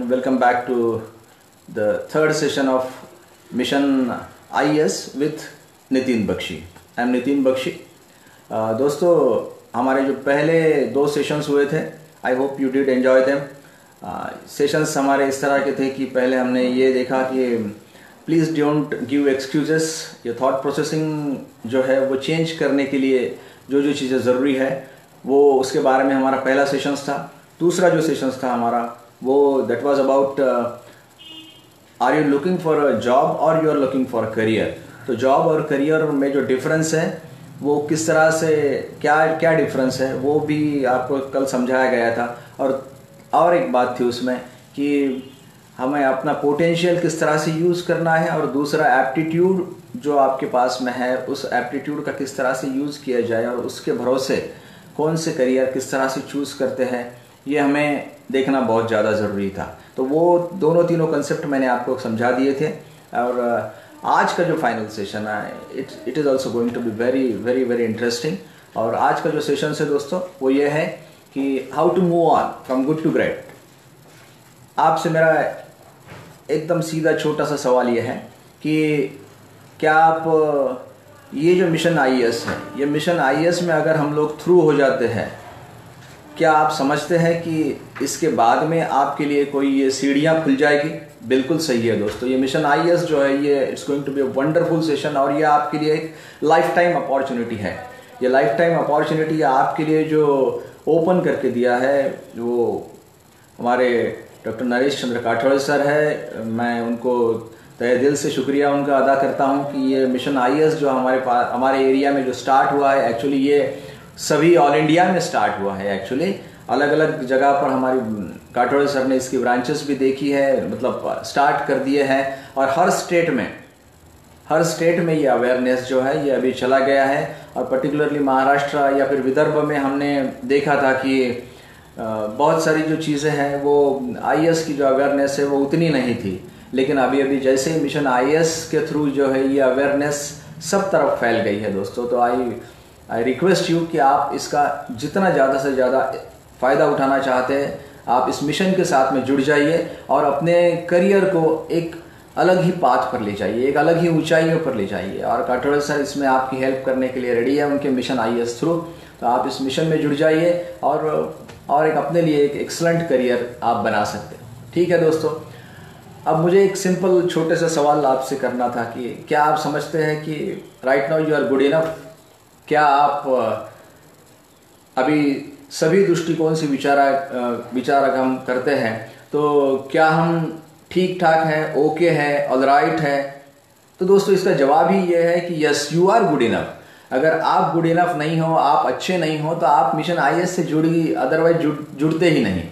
welcome back to the third session of Mission IES with Nitin Bakshi. I am Nitin Bakshi. दोस्तों, हमारे जो पहले दो सेशंस हुए थे, I hope you did enjoy them. Sessions हमारे इस तरह के थे कि पहले हमने ये देखा कि प्लीज़ डोंट गिव एक्सक्यूजेस। ये थॉट प्रोसेसिंग जो है वो चेंज करने के लिए जो जो चीज़ें ज़रूरी है वो उसके बारे में हमारा पहला सेशंस था। दूसरा जो सेशंस था हमारा वो that was about are you looking for a job और you are looking for a career. तो जॉब और करियर में जो डिफरेंस है वो किस तरह से क्या डिफरेंस है वो भी आपको कल समझाया गया था। और एक बात थी उसमें कि हमें अपना पोटेंशियल किस तरह से यूज़ करना है, और दूसरा एप्टीट्यूड जो आपके पास में है उस एप्टीट्यूड का किस तरह से यूज़ किया जाए और उसके भरोसे कौन से करियर किस तरह से चूज़ करते हैं, ये हमें देखना बहुत ज़्यादा ज़रूरी था। तो वो दोनों तीनों कंसेप्ट मैंने आपको समझा दिए थे। और आज का जो फाइनल सेशन है it is also going to be very very very interesting. और आज का जो सेशन है दोस्तों वो ये है कि how to move on from good to great. आपसे मेरा एकदम सीधा छोटा सा सवाल ये है कि क्या आप ये जो मिशन आईएएस है, ये मिशन आईएएस में अगर हम लोग थ्रू हो जाते हैं, क्या आप समझते हैं कि इसके बाद में आपके लिए कोई ये सीढ़ियाँ खुल जाएगी? बिल्कुल सही है दोस्तों। ये मिशन आईएएस जो है ये it's going to be a wonderful session, और ये आपके लिए एक लाइफ टाइम अपॉर्चुनिटी है। ये लाइफ टाइम अपॉर्चुनिटी आपके लिए जो ओपन करके दिया है वो हमारे डॉक्टर नरेश चंद्र काठोड़े सर है। मैं उनको तहे दिल से शुक्रिया उनका अदा करता हूं कि ये मिशन आईएएस जो हमारे एरिया में जो स्टार्ट हुआ है, एक्चुअली ये सभी ऑल इंडिया में स्टार्ट हुआ है। एक्चुअली अलग अलग जगह पर हमारी काठोड़े सर ने इसकी ब्रांचेस भी देखी है, मतलब स्टार्ट कर दिए हैं, और हर स्टेट में ये अवेयरनेस जो है ये अभी चला गया है। और पर्टिकुलरली महाराष्ट्र या फिर विदर्भ में हमने देखा था कि बहुत सारी जो चीज़ें हैं वो आईएएस की जो अवेयरनेस है वो उतनी नहीं थी, लेकिन अभी जैसे ही मिशन आईएएस के थ्रू जो है ये अवेयरनेस सब तरफ फैल गई है दोस्तों। तो आई रिक्वेस्ट यू कि आप इसका जितना ज़्यादा से ज़्यादा फ़ायदा उठाना चाहते हैं आप इस मिशन के साथ में जुड़ जाइए और अपने करियर को एक अलग ही पाथ पर ले जाइए, एक अलग ही ऊंचाइयों पर ले जाइए। और काठोड़े सर इसमें आपकी हेल्प करने के लिए रेडी है उनके मिशन आईएएस थ्रू। तो आप इस मिशन में जुड़ जाइए और एक अपने लिए एक एक्सलेंट करियर आप बना सकते हो। ठीक है दोस्तों, अब मुझे एक सिंपल छोटे से सवाल आपसे करना था कि क्या आप समझते हैं कि right now you are good enough? क्या आप अभी सभी दृष्टिकोण से विचार हम करते हैं तो क्या हम ठीक ठाक हैं, ओके है, ऑलराइट है? तो दोस्तों इसका जवाब ही ये है कि yes you are good enough. अगर आप गुड इनफ नहीं हो, आप अच्छे नहीं हो, तो आप मिशन आईएएस से जुड़िए, अदरवाइज जुड़ते ही नहीं।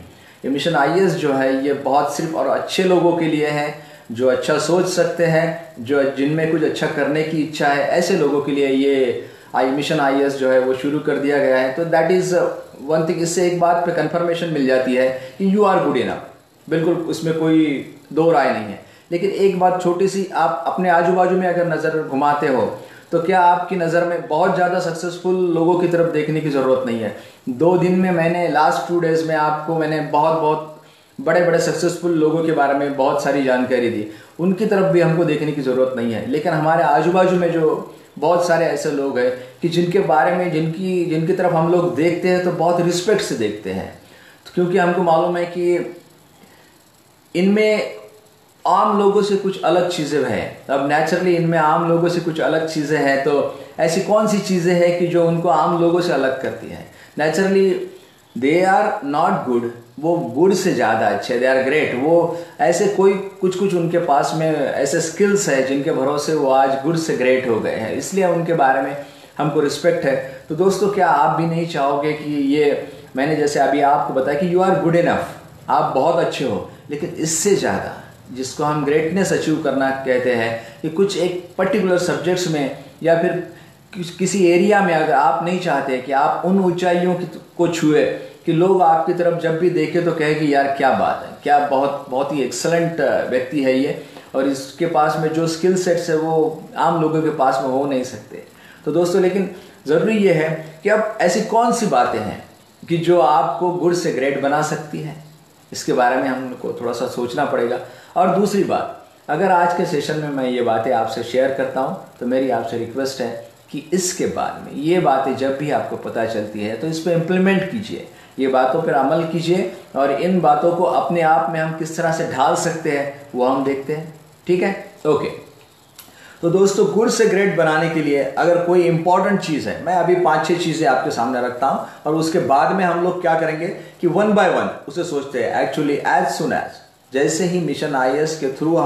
ये मिशन आईएएस जो है ये बहुत सिर्फ और अच्छे लोगों के लिए है, जो अच्छा सोच सकते हैं, जो जिनमें कुछ अच्छा करने की इच्छा है, ऐसे लोगों के लिए ये मिशन आईएएस जो है वो शुरू कर दिया गया है। तो दैट इज़ वन थिंग। इससे एक बात पे कंफर्मेशन मिल जाती है कि यू आर गुड इनफ, बिल्कुल उसमें कोई दो राय नहीं है। लेकिन एक बात छोटी सी, आप अपने आजू बाजू में अगर नज़र घुमाते हो तो क्या आपकी नज़र में बहुत ज़्यादा सक्सेसफुल लोगों की तरफ देखने की ज़रूरत नहीं है? 2 दिन में मैंने लास्ट 2 डेज़ में आपको मैंने बहुत बड़े सक्सेसफुल लोगों के बारे में बहुत सारी जानकारी दी, उनकी तरफ भी हमको देखने की ज़रूरत नहीं है। लेकिन हमारे आजू बाजू में जो बहुत सारे ऐसे लोग हैं कि जिनके बारे में जिनकी तरफ हम लोग देखते हैं तो बहुत रिस्पेक्ट से देखते हैं, क्योंकि हमको मालूम है कि इनमें आम लोगों से कुछ अलग चीज़ें हैं। अब नेचुरली इनमें आम लोगों से कुछ अलग चीज़ें हैं, तो ऐसी कौन सी चीज़ें हैं कि जो उनको आम लोगों से अलग करती हैं? Naturally they are not good, वो गुड से ज़्यादा अच्छे, दे आर ग्रेट। वो ऐसे कोई कुछ उनके पास में ऐसे स्किल्स है जिनके भरोसे वो आज गुड से ग्रेट हो गए हैं, इसलिए उनके बारे में हमको रिस्पेक्ट है। तो दोस्तों क्या आप भी नहीं चाहोगे कि ये मैंने जैसे अभी आपको बताया कि यू आर गुड इनफ, आप बहुत अच्छे हो, लेकिन इससे ज़्यादा जिसको हम ग्रेटनेस अचीव करना कहते हैं कि कुछ एक पर्टिकुलर सब्जेक्ट्स में या फिर किसी एरिया में अगर आप नहीं चाहते कि आप उन ऊंचाइयों को छुए कि लोग आपकी तरफ जब भी देखें तो कहे कि यार क्या बात है, क्या बहुत ही एक्सलेंट व्यक्ति है ये, और इसके पास में जो स्किल सेट्स है वो आम लोगों के पास में हो नहीं सकते। तो दोस्तों लेकिन ज़रूरी ये है कि अब ऐसी कौन सी बातें हैं कि जो आपको गुड से ग्रेट बना सकती है? इसके बारे में हमको थोड़ा सा सोचना पड़ेगा। और दूसरी बात, अगर आज के सेशन में मैं ये बातें आपसे शेयर करता हूँ तो मेरी आपसे रिक्वेस्ट है कि इसके बाद में ये बातें जब भी आपको पता चलती है तो इस पर इम्प्लीमेंट कीजिए, ये बातों पर अमल कीजिए, और इन बातों को अपने आप में हम किस तरह से ढाल सकते हैं वो हम देखते हैं। ठीक है, ओके। तो दोस्तों, गुड से ग्रेट बनाने के लिए अगर कोई इंपॉर्टेंट चीज़ है, मैं अभी 5-6 चीज़ें आपके सामने रखता हूं, और उसके बाद में हम लोग क्या करेंगे कि वन बाय वन उसे सोचते हैं। एक्चुअली एज सुन एज जैसे ही मिशन आईएएस के थ्रू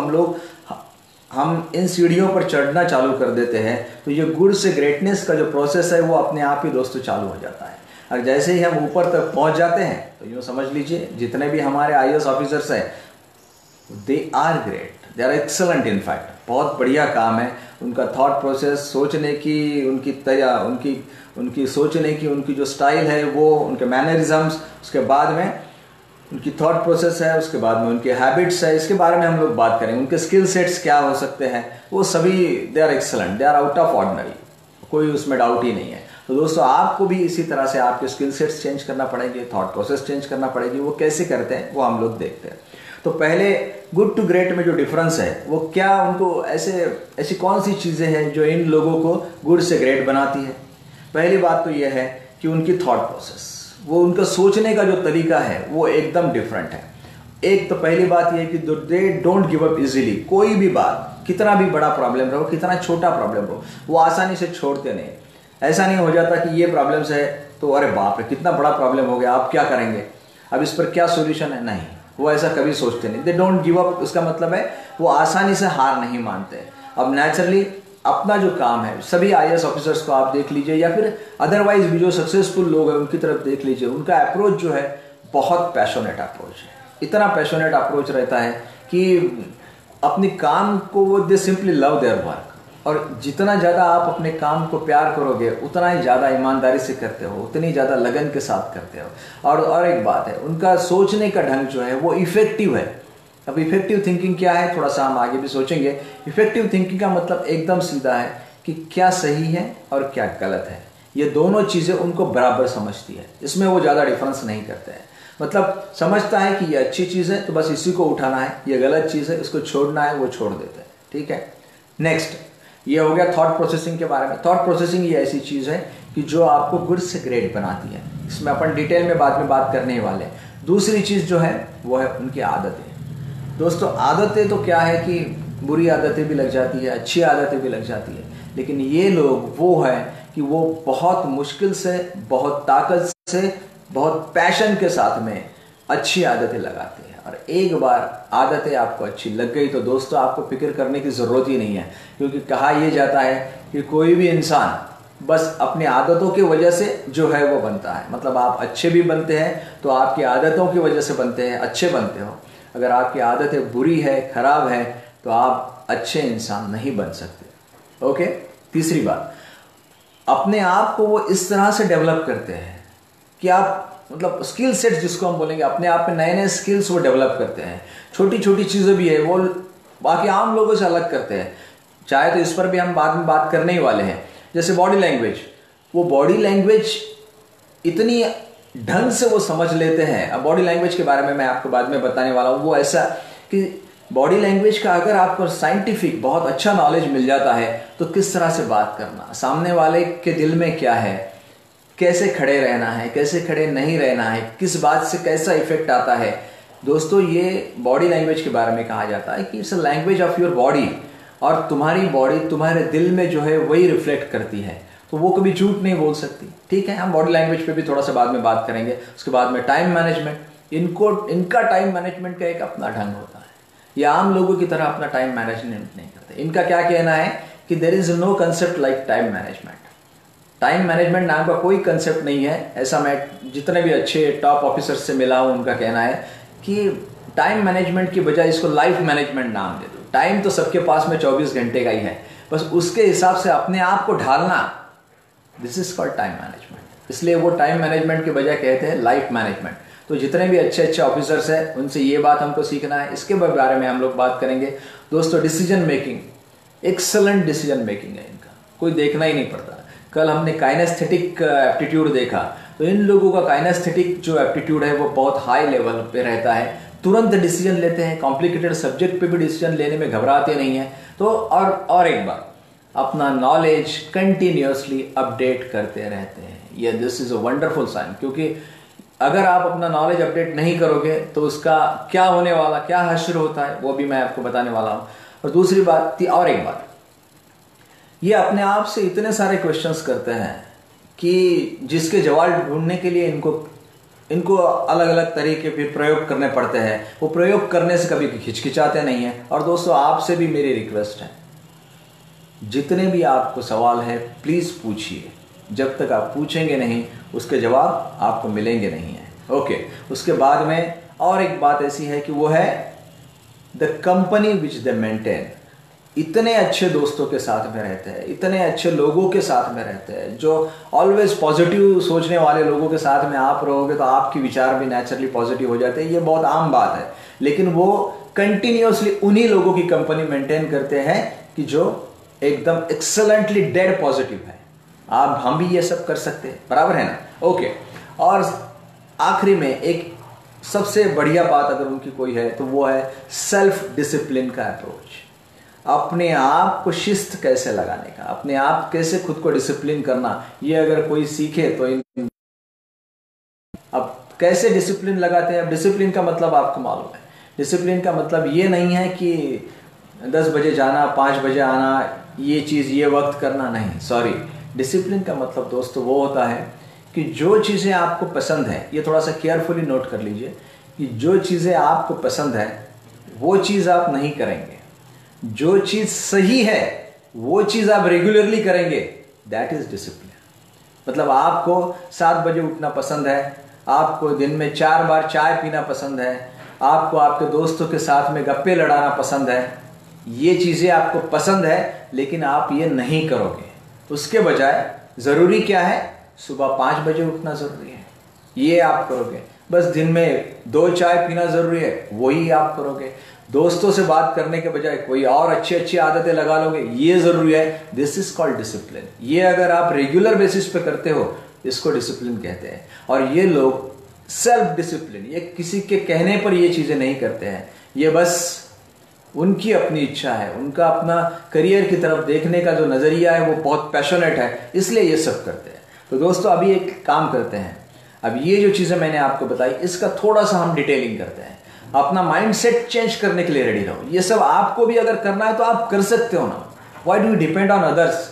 हम इन सीढ़ियों पर चढ़ना चालू कर देते हैं तो ये गुड से ग्रेटनेस का जो प्रोसेस है वो अपने आप ही दोस्तों चालू हो जाता है। और जैसे ही हम ऊपर तक पहुंच जाते हैं तो यूँ समझ लीजिए जितने भी हमारे आईएएस ऑफिसर्स हैं, they are great, they are excellent. In fact बहुत बढ़िया काम है उनका थॉट प्रोसेस, सोचने की उनकी सोचने की उनकी जो स्टाइल है वो, उनके मैनरिज्म्स, उसके बाद में उनकी थॉट प्रोसेस है, उसके बाद में उनके हैबिट्स है, इसके बारे में हम लोग बात करेंगे। उनके स्किल सेट्स क्या हो सकते हैं, वो सभी they are excellent, they are out of ordinary, कोई उसमें डाउट ही नहीं है। तो दोस्तों, आपको भी इसी तरह से आपके स्किल सेट्स चेंज करना पड़ेंगे, थॉट प्रोसेस चेंज करना पड़ेगी। वो कैसे करते हैं वो हम लोग देखते हैं। तो पहले गुड टू ग्रेट में जो डिफरेंस है वो क्या, उनको ऐसी कौन सी चीज़ें हैं जो इन लोगों को गुड से ग्रेट बनाती है। पहली बात तो यह है कि उनकी थॉट प्रोसेस, वो उनका सोचने का जो तरीका है वो एकदम डिफरेंट है। एक तो पहली बात यह है कि they don't give up easily. कोई भी बात, कितना भी बड़ा प्रॉब्लम रहो, कितना छोटा प्रॉब्लम रहो, वो आसानी से छोड़ते नहीं। ऐसा नहीं हो जाता कि ये प्रॉब्लम्स है तो अरे बाप रे कितना बड़ा प्रॉब्लम हो गया, आप क्या करेंगे, अब इस पर क्या सोल्यूशन है, नहीं, वो ऐसा कभी सोचते नहीं। दे डोंट गिव अप, उसका मतलब है वो आसानी से हार नहीं मानते। अब नेचुरली अपना जो काम है, सभी आईएएस ऑफिसर्स को आप देख लीजिए या फिर अदरवाइज भी जो सक्सेसफुल लोग हैं उनकी तरफ देख लीजिए, उनका अप्रोच जो है बहुत पैशनेट अप्रोच है। इतना पैशनेट अप्रोच रहता है कि अपने काम को वो दे सिंपली लव देयर वर्क, और जितना ज़्यादा आप अपने काम को प्यार करोगे उतना ही ज़्यादा ईमानदारी से करते हो, उतनी ज़्यादा लगन के साथ करते हो। और एक बात है, उनका सोचने का ढंग जो है वो इफेक्टिव है। अब इफेक्टिव थिंकिंग क्या है, थोड़ा सा हम आगे भी सोचेंगे। इफेक्टिव थिंकिंग का मतलब एकदम सीधा है कि क्या सही है और क्या गलत है, ये दोनों चीज़ें उनको बराबर समझती है। इसमें वो ज़्यादा डिफरेंस नहीं करते हैं। मतलब समझता है कि ये अच्छी चीज़ है तो बस इसी को उठाना है, ये गलत चीज़ है इसको छोड़ना है, वो छोड़ देते हैं। ठीक है, नेक्स्ट ये हो गया थॉट प्रोसेसिंग के बारे में। थॉट प्रोसेसिंग ये ऐसी चीज़ है कि जो आपको गुड से ग्रेट बनाती है। इसमें अपन डिटेल में बाद में बात करने वाले हैं। दूसरी चीज़ जो है वो है उनकी आदतें। दोस्तों, आदतें तो क्या है कि बुरी आदतें भी लग जाती है, अच्छी आदतें भी लग जाती है, लेकिन ये लोग वो है कि वो बहुत मुश्किल से, बहुत ताकत से, बहुत पैशन के साथ में अच्छी आदतें लगाते हैं। और एक बार आदतें आपको अच्छी लग गई तो दोस्तों आपको फिक्र करने की ज़रूरत ही नहीं है, क्योंकि कहा यह जाता है कि कोई भी इंसान बस अपनी आदतों की वजह से जो है वो बनता है। मतलब आप अच्छे भी बनते हैं तो आपकी आदतों की वजह से बनते हैं, अच्छे बनते हो। अगर आपकी आदतें बुरी है, खराब है, तो आप अच्छे इंसान नहीं बन सकते। ओके, तीसरी बात, अपने आप को वो इस तरह से डेवलप करते हैं कि आप मतलब स्किल सेट्स जिसको हम बोलेंगे, अपने आप में नए नए स्किल्स वो डेवलप करते हैं। छोटी छोटी चीज़ें भी है वो बाकी आम लोगों से अलग करते हैं। चाहे तो इस पर भी हम बाद में बात करने ही वाले हैं। जैसे बॉडी लैंग्वेज, वो बॉडी लैंग्वेज इतनी ढंग से वो समझ लेते हैं। अब बॉडी लैंग्वेज के बारे में मैं आपको बाद में बताने वाला हूँ। वो ऐसा कि बॉडी लैंग्वेज का अगर आपको साइंटिफिक बहुत अच्छा नॉलेज मिल जाता है तो किस तरह से बात करना, सामने वाले के दिल में क्या है, कैसे खड़े रहना है, कैसे खड़े नहीं रहना है, किस बात से कैसा इफेक्ट आता है। दोस्तों, ये बॉडी लैंग्वेज के बारे में कहा जाता है कि it's a language of your body, और तुम्हारी बॉडी तुम्हारे दिल में जो है वही रिफ्लेक्ट करती है, तो वो कभी झूठ नहीं बोल सकती। ठीक है, हम बॉडी लैंग्वेज पे भी थोड़ा सा बाद में बात करेंगे। उसके बाद में टाइम मैनेजमेंट, इनका टाइम मैनेजमेंट का एक अपना ढंग होता है। ये आम लोगों की तरह अपना टाइम मैनेजमेंट नहीं करते। इनका क्या कहना है कि there is no concept like time management. Time management नाम का कोई कंसेप्ट नहीं है। ऐसा मैं जितने भी अच्छे टॉप ऑफिसर्स से मिला हूँ उनका कहना है कि टाइम मैनेजमेंट की बजाय इसको लाइफ मैनेजमेंट नाम दे दो। टाइम तो सबके पास में 24 घंटे का ही है, बस उसके हिसाब से अपने आप को ढालना, this is called time management. इसलिए वो टाइम मैनेजमेंट के बजाय कहते हैं लाइफ मैनेजमेंट। तो जितने भी अच्छे अच्छे ऑफिसर्स हैं उनसे ये बात हमको सीखना है। इसके बारे में हम लोग बात करेंगे। दोस्तों, decision making, excellent decision making है इनका, कोई देखना ही नहीं पड़ता। कल हमने काइनेस्थेटिक एप्टीट्यूड देखा, तो इन लोगों का काइनेस्थेटिक जो एप्टीट्यूड है वो बहुत हाई लेवल पे रहता है, तुरंत डिसीजन लेते हैं, कॉम्प्लिकेटेड सब्जेक्ट पे भी डिसीजन लेने में घबराते नहीं हैं। तो और एक बार अपना नॉलेज कंटिन्यूसली अपडेट करते रहते हैं। ये this is a wonderful sign, क्योंकि अगर आप अपना नॉलेज अपडेट नहीं करोगे तो उसका क्या होने वाला, क्या हश्र होता है, वो भी मैं आपको बताने वाला हूं। और दूसरी बात, और एक बात, ये अपने आप से इतने सारे क्वेश्चंस करते हैं कि जिसके जवाब ढूंढने के लिए इनको अलग अलग तरीके फिर प्रयोग करने पड़ते हैं। वो प्रयोग करने से कभी हिचकिचाते नहीं हैं। और दोस्तों, आपसे भी मेरी रिक्वेस्ट है, जितने भी आपको सवाल है प्लीज पूछिए। जब तक आप पूछेंगे नहीं उसके जवाब आपको मिलेंगे नहीं है। ओके, उसके बाद में और एक बात ऐसी है कि वो है the company which they maintain. इतने अच्छे दोस्तों के साथ में रहते हैं, इतने अच्छे लोगों के साथ में रहते हैं, जो ऑलवेज पॉजिटिव सोचने वाले लोगों के साथ में आप रहोगे तो आपके विचार भी नेचुरली पॉजिटिव हो जाते हैं। ये बहुत आम बात है, लेकिन वो कंटिन्यूसली उन्हीं लोगों की कंपनी मेंटेन करते हैं कि जो एकदम एक्सेलेंटली डेड पॉजिटिव है। हम भी ये सब कर सकते हैं, बराबर है ना? ओके, और आखिरी में एक सबसे बढ़िया बात अगर उनकी कोई है तो वो है सेल्फ डिसिप्लिन का अप्रोच। अपने आप को शिस्त कैसे लगाने का, अपने आप कैसे खुद को डिसिप्लिन करना, ये अगर कोई सीखे तो अब कैसे डिसिप्लिन लगाते हैं। अब डिसिप्लिन का मतलब आपको मालूम है, डिसिप्लिन का मतलब ये नहीं है कि 10 बजे जाना, 5 बजे आना, ये चीज़ ये वक्त करना, नहीं, सॉरी। डिसिप्लिन का मतलब दोस्तों वो होता है कि जो चीज़ें आपको पसंद है, ये थोड़ा सा केयरफुली नोट कर लीजिए कि जो चीज़ें आपको पसंद है वो चीज़ आप नहीं करेंगे, जो चीज़ सही है वो चीज़ आप रेगुलरली करेंगे, दैट इज़ डिसिप्लिन। मतलब आपको 7 बजे उठना पसंद है, आपको दिन में 4 बार चाय पीना पसंद है, आपको आपके दोस्तों के साथ में गप्पे लड़ाना पसंद है, ये चीज़ें आपको पसंद है, लेकिन आप ये नहीं करोगे। उसके बजाय ज़रूरी क्या है, सुबह 5 बजे उठना ज़रूरी है, ये आप करोगे। बस दिन में 2 चाय पीना ज़रूरी है, वही आप करोगे। दोस्तों से बात करने के बजाय कोई और अच्छी आदतें लगा लोगे, ये ज़रूरी है। This is called discipline. ये अगर आप रेगुलर बेसिस पे करते हो, इसको डिसिप्लिन कहते हैं। और ये लोग सेल्फ डिसिप्लिन, ये किसी के कहने पर ये चीज़ें नहीं करते हैं, ये बस उनकी अपनी इच्छा है, उनका अपना करियर की तरफ देखने का जो नज़रिया है वो बहुत पैशनेट है, इसलिए ये सब करते हैं। तो दोस्तों, अभी एक काम करते हैं, अब ये जो चीज़ें मैंने आपको बताई इसका थोड़ा सा हम डिटेलिंग करते हैं। अपना माइंडसेट चेंज करने के लिए रेडी रहो। ये सब आपको भी अगर करना है तो आप कर सकते हो ना। Why do you depend on others?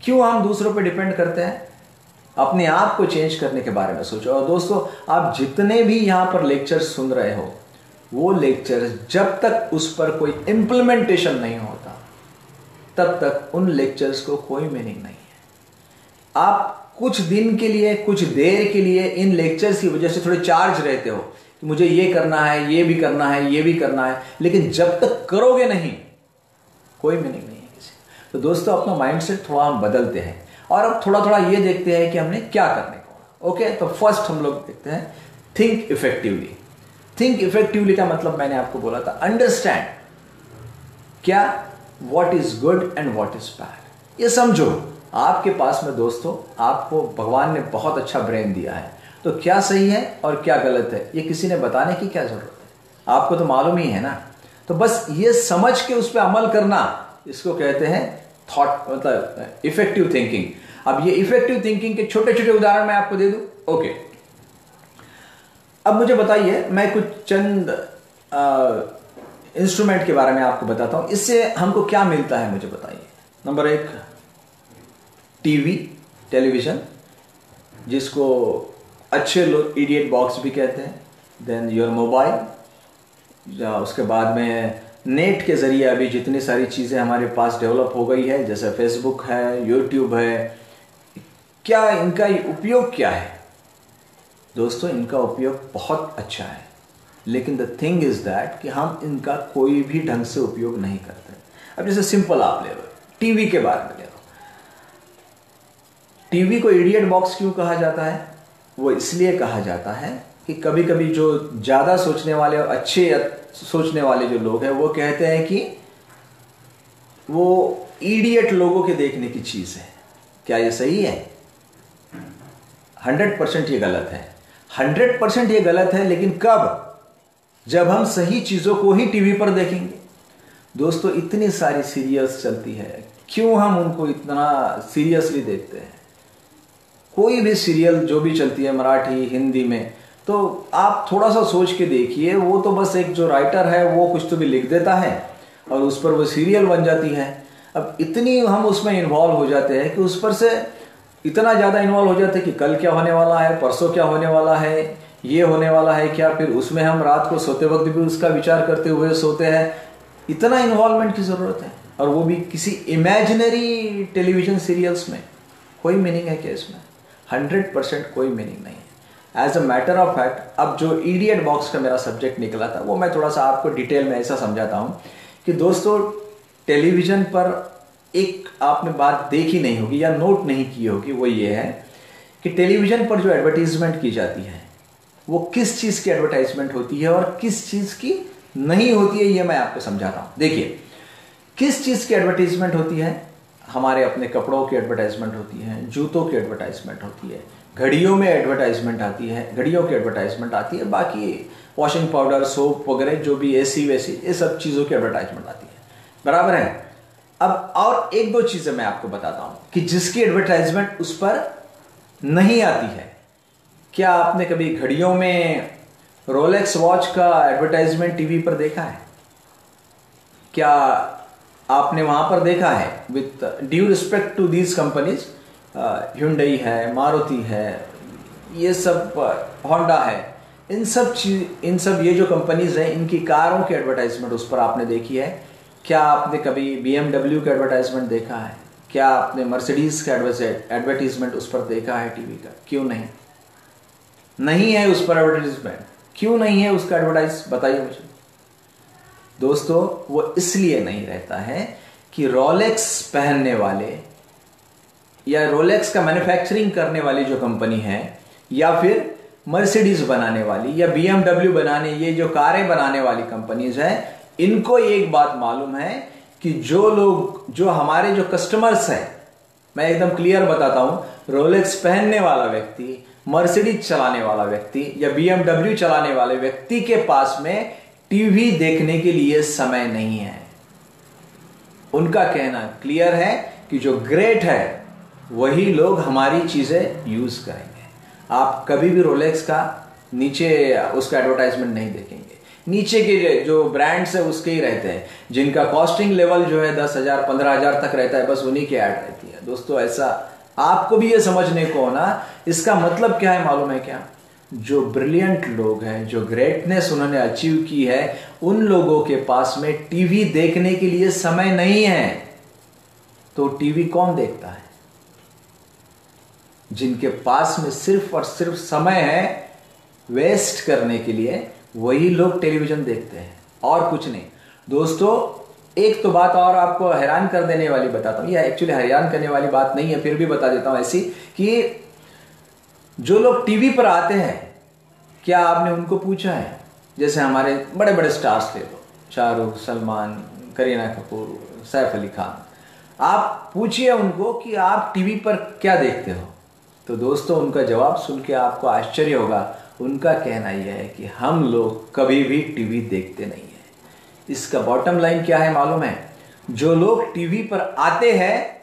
क्यों हम दूसरों पर डिपेंड करते हैं? अपने आप को चेंज करने के बारे में सोचो। और दोस्तों, आप जितने भी यहाँ पर लेक्चर्स सुन रहे हो, वो लेक्चर्स जब तक उस पर कोई इंप्लीमेंटेशन नहीं होता तब तक उन लेक्चर्स को कोई मीनिंग नहीं है। आप कुछ दिन के लिए, कुछ देर के लिए इन लेक्चर्स की वजह से थोड़े चार्ज रहते हो कि मुझे ये करना है, ये भी करना है, ये भी करना है, लेकिन जब तक करोगे नहीं कोई मीनिंग नहीं है किसी। तो दोस्तों, अपना माइंडसेट थोड़ा हम बदलते हैं और अब थोड़ा थोड़ा ये देखते हैं कि हमने क्या करने को। ओके, तो फर्स्ट हम लोग देखते हैं थिंक इफेक्टिवली। थिंक इफेक्टिवली का मतलब मैंने आपको बोला था, अंडरस्टैंड क्या, what is good and what is bad. ये समझो, आपके पास में दोस्तों आपको भगवान ने बहुत अच्छा ब्रेन दिया है, तो क्या सही है और क्या गलत है ये किसी ने बताने की क्या जरूरत है, आपको तो मालूम ही है ना। तो बस ये समझ के उस पर अमल करना, इसको कहते हैं थॉट, मतलब इफेक्टिव थिंकिंग। अब ये इफेक्टिव थिंकिंग के छोटे छोटे उदाहरण मैं आपको दे दूं। ओके, अब मुझे बताइए, मैं कुछ चंद इंस्ट्रूमेंट के बारे में आपको बताता हूं, इससे हमको क्या मिलता है मुझे बताइए। नंबर 1, टीवी, टेलीविजन, जिसको अच्छे लोग इडियट बॉक्स भी कहते हैं। देन योर मोबाइल, उसके बाद में नेट के ज़रिए अभी जितनी सारी चीज़ें हमारे पास डेवलप हो गई है, जैसे फेसबुक है, यूट्यूब है, क्या इनका उपयोग क्या है? दोस्तों, इनका उपयोग बहुत अच्छा है, लेकिन द थिंग इज़ दैट कि हम इनका कोई भी ढंग से उपयोग नहीं करते। अब जैसे सिंपल आप ले लो, टीवी के बारे में ले लो। टीवी को इडियट बॉक्स क्यों कहा जाता है? वो इसलिए कहा जाता है कि कभी कभी जो ज़्यादा सोचने वाले और अच्छे सोचने वाले जो लोग हैं वो कहते हैं कि वो इडियट लोगों के देखने की चीज़ है। क्या ये सही है? 100% ये गलत है, 100% ये गलत है। लेकिन कब? जब हम सही चीज़ों को ही टीवी पर देखेंगे। दोस्तों इतनी सारी सीरियल्स चलती है, क्यों हम उनको इतना सीरियसली देखते हैं? कोई भी सीरियल जो भी चलती है मराठी हिंदी में, तो आप थोड़ा सा सोच के देखिए, वो तो बस एक जो राइटर है वो कुछ तो भी लिख देता है और उस पर वो सीरियल बन जाती है। अब इतनी हम उसमें इन्वॉल्व हो जाते हैं कि उस पर से इतना ज़्यादा इन्वॉल्व हो जाते हैं कि कल क्या होने वाला है, परसों क्या होने वाला है, ये होने वाला है क्या, फिर उसमें हम रात को सोते वक्त भी उसका विचार करते हुए सोते हैं। इतना इन्वॉल्वमेंट की ज़रूरत है, और वो भी किसी इमेजिनरी टेलीविज़न सीरियल्स में। कोई मीनिंग है क्या इसमें? 100% कोई मीनिंग नहीं है। As a matter of fact, अब जो इडियट बॉक्स का मेरा सब्जेक्ट निकला था वो मैं थोड़ा सा आपको डिटेल में ऐसा समझाता हूँ कि दोस्तों टेलीविज़न पर एक आपने बात देखी नहीं होगी या नोट नहीं की होगी, वो ये है कि टेलीविज़न पर जो एडवर्टीजमेंट की जाती है वो किस चीज़ की एडवर्टाइजमेंट होती है और किस चीज़ की नहीं होती है, ये मैं आपको समझाता हूँ। देखिए, किस चीज़ की एडवर्टीजमेंट होती है? हमारे अपने कपड़ों की एडवर्टाइजमेंट होती है, जूतों की एडवर्टाइजमेंट होती है, घड़ियों में एडवर्टाइजमेंट आती है, घड़ियों की एडवर्टाइजमेंट आती है, बाकी वॉशिंग पाउडर, सोप वगैरह जो भी एसी वैसी ये सब चीज़ों की एडवर्टाइजमेंट आती है, बराबर है। अब और एक दो चीज़ें मैं आपको बताता हूँ कि जिसकी एडवर्टाइजमेंट उस पर नहीं आती है। क्या आपने कभी घड़ियों में रोलेक्स वॉच का एडवर्टाइजमेंट टीवी पर देखा है? क्या आपने वहां पर देखा है? With due respect to these companies, Hyundai है, मारुति है, ये सब होंडा है, इन सब ये जो कंपनीज हैं इनकी कारों की एडवर्टाइजमेंट उस पर आपने देखी है? क्या आपने कभी BMW का एडवर्टाइजमेंट देखा है? क्या आपने मर्सिडीज का एडवर्टाइजमेंट उस पर देखा है टीवी का? क्यों नहीं? नहीं है उस पर एडवर्टाइजमेंट। क्यों नहीं है उसका एडवर्टाइज, बताइए मुझे। दोस्तों वो इसलिए नहीं रहता है कि रोलेक्स पहनने वाले या रोलेक्स का मैन्युफैक्चरिंग करने वाली जो कंपनी है, या फिर मर्सिडीज बनाने वाली या BMW बनाने, ये जो कारें बनाने वाली कंपनीज हैं, इनको एक बात मालूम है कि जो लोग, जो हमारे जो कस्टमर्स हैं, मैं एकदम क्लियर बताता हूं, रोलेक्स पहनने वाला व्यक्ति, मर्सिडीज चलाने वाला व्यक्ति या BMW चलाने वाले व्यक्ति के पास में टीवी देखने के लिए समय नहीं है। उनका कहना क्लियर है कि जो ग्रेट है वही लोग हमारी चीजें यूज करेंगे। आप कभी भी रोलेक्स का नीचे उसका एडवर्टाइजमेंट नहीं देखेंगे। नीचे के जो ब्रांड्स है उसके ही रहते हैं, जिनका कॉस्टिंग लेवल जो है 10,000 15,000 तक रहता है, बस उन्हीं की ऐड रहती है। दोस्तों ऐसा आपको भी ये समझने को होना, इसका मतलब क्या है मालूम है क्या? जो ब्रिलियंट लोग हैं, जो ग्रेटनेस उन्होंने अचीव की है, उन लोगों के पास में टीवी देखने के लिए समय नहीं है। तो टीवी कौन देखता है? जिनके पास में सिर्फ और सिर्फ समय है वेस्ट करने के लिए, वही लोग टेलीविजन देखते हैं और कुछ नहीं। दोस्तों एक तो बात और आपको हैरान कर देने वाली बताता हूं, यह एक्चुअली हैरान करने वाली बात नहीं है, फिर भी बता देता हूं ऐसी, कि जो लोग टीवी पर आते हैं, क्या आपने उनको पूछा है? जैसे हमारे बड़े बड़े स्टार्स ले लो, शाहरुख, सलमान, करीना कपूर, सैफ अली खान, आप पूछिए उनको कि आप टीवी पर क्या देखते हो, तो दोस्तों उनका जवाब सुन के आपको आश्चर्य होगा। उनका कहना यह है कि हम लोग कभी भी टीवी देखते नहीं है। इसका बॉटम लाइन क्या है मालूम है? जो लोग टीवी पर आते हैं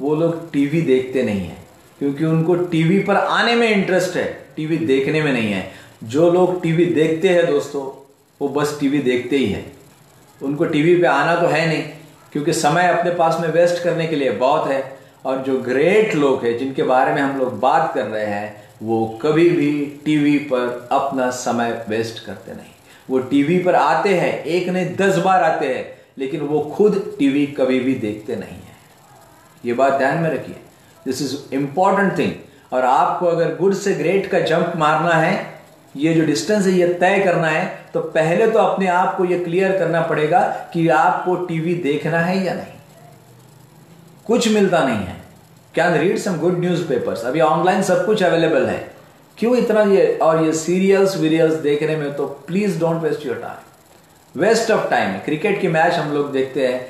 वो लोग टीवी देखते नहीं है, क्योंकि उनको टीवी पर आने में इंटरेस्ट है, टीवी देखने में नहीं है। जो लोग टीवी देखते हैं दोस्तों, वो बस टीवी देखते ही है, उनको टीवी पे आना तो है नहीं, क्योंकि समय अपने पास में वेस्ट करने के लिए बहुत है। और जो ग्रेट लोग हैं जिनके बारे में हम लोग बात कर रहे हैं, वो कभी भी टीवी पर अपना समय वेस्ट करते नहीं। वो टीवी पर आते हैं, एक नहीं 10 बार आते हैं, लेकिन वो खुद टीवी कभी भी देखते नहीं है। ये बात ध्यान में रखिए, दिस इज इंपॉर्टेंट थिंग। और आपको अगर गुड से ग्रेट का जंप मारना है, ये जो डिस्टेंस है ये तय करना है, तो पहले तो अपने आप को ये क्लियर करना पड़ेगा कि आपको टीवी देखना है या नहीं। कुछ मिलता नहीं है, can read some good newspapers, अभी ऑनलाइन सब कुछ अवेलेबल है, क्यों इतना ये और ये सीरियल्स वीरियल्स देखने में? तो please don't waste your time, waste of time. Cricket की मैच हम लोग देखते हैं,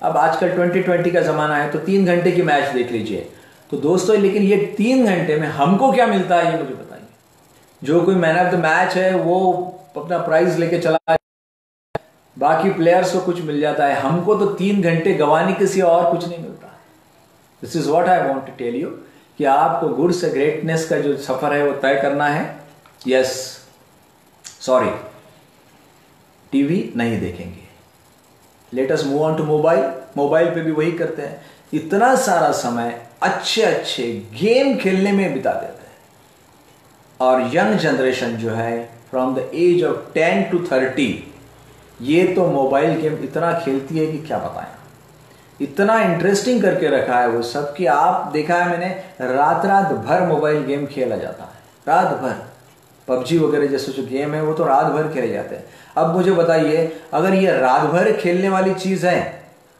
अब आजकल 2020 का जमाना है, तो 3 घंटे की मैच देख लीजिए, तो दोस्तों लेकिन ये 3 घंटे में हमको क्या मिलता है ये मुझे बताइए। जो कोई मैन ऑफ द मैच है वो अपना प्राइज लेके चला, बाकी प्लेयर्स को कुछ मिल जाता है, हमको तो 3 घंटे गंवाने किसी और कुछ नहीं मिलता। This is what I want to tell you कि आपको गुड से ग्रेटनेस का जो सफर है वो तय करना है। यस, सॉरी, टीवी नहीं देखेंगे, let us move on to mobile. Mobile पे भी वही करते हैं, इतना सारा समय अच्छे अच्छे गेम खेलने में बिता देते हैं। और यंग जनरेशन जो है from the age of 10 to 30 ये तो मोबाइल गेम इतना खेलती है कि क्या बताएं, इतना इंटरेस्टिंग करके रखा है वो सब कि आप देखा है मैंने, रात रात भर मोबाइल गेम खेला जाता है, रात भर। पबजी वगैरह जैसे जो गेम है वो तो रात भर खेले जाते हैं। अब मुझे बताइए, अगर ये रात भर खेलने वाली चीज है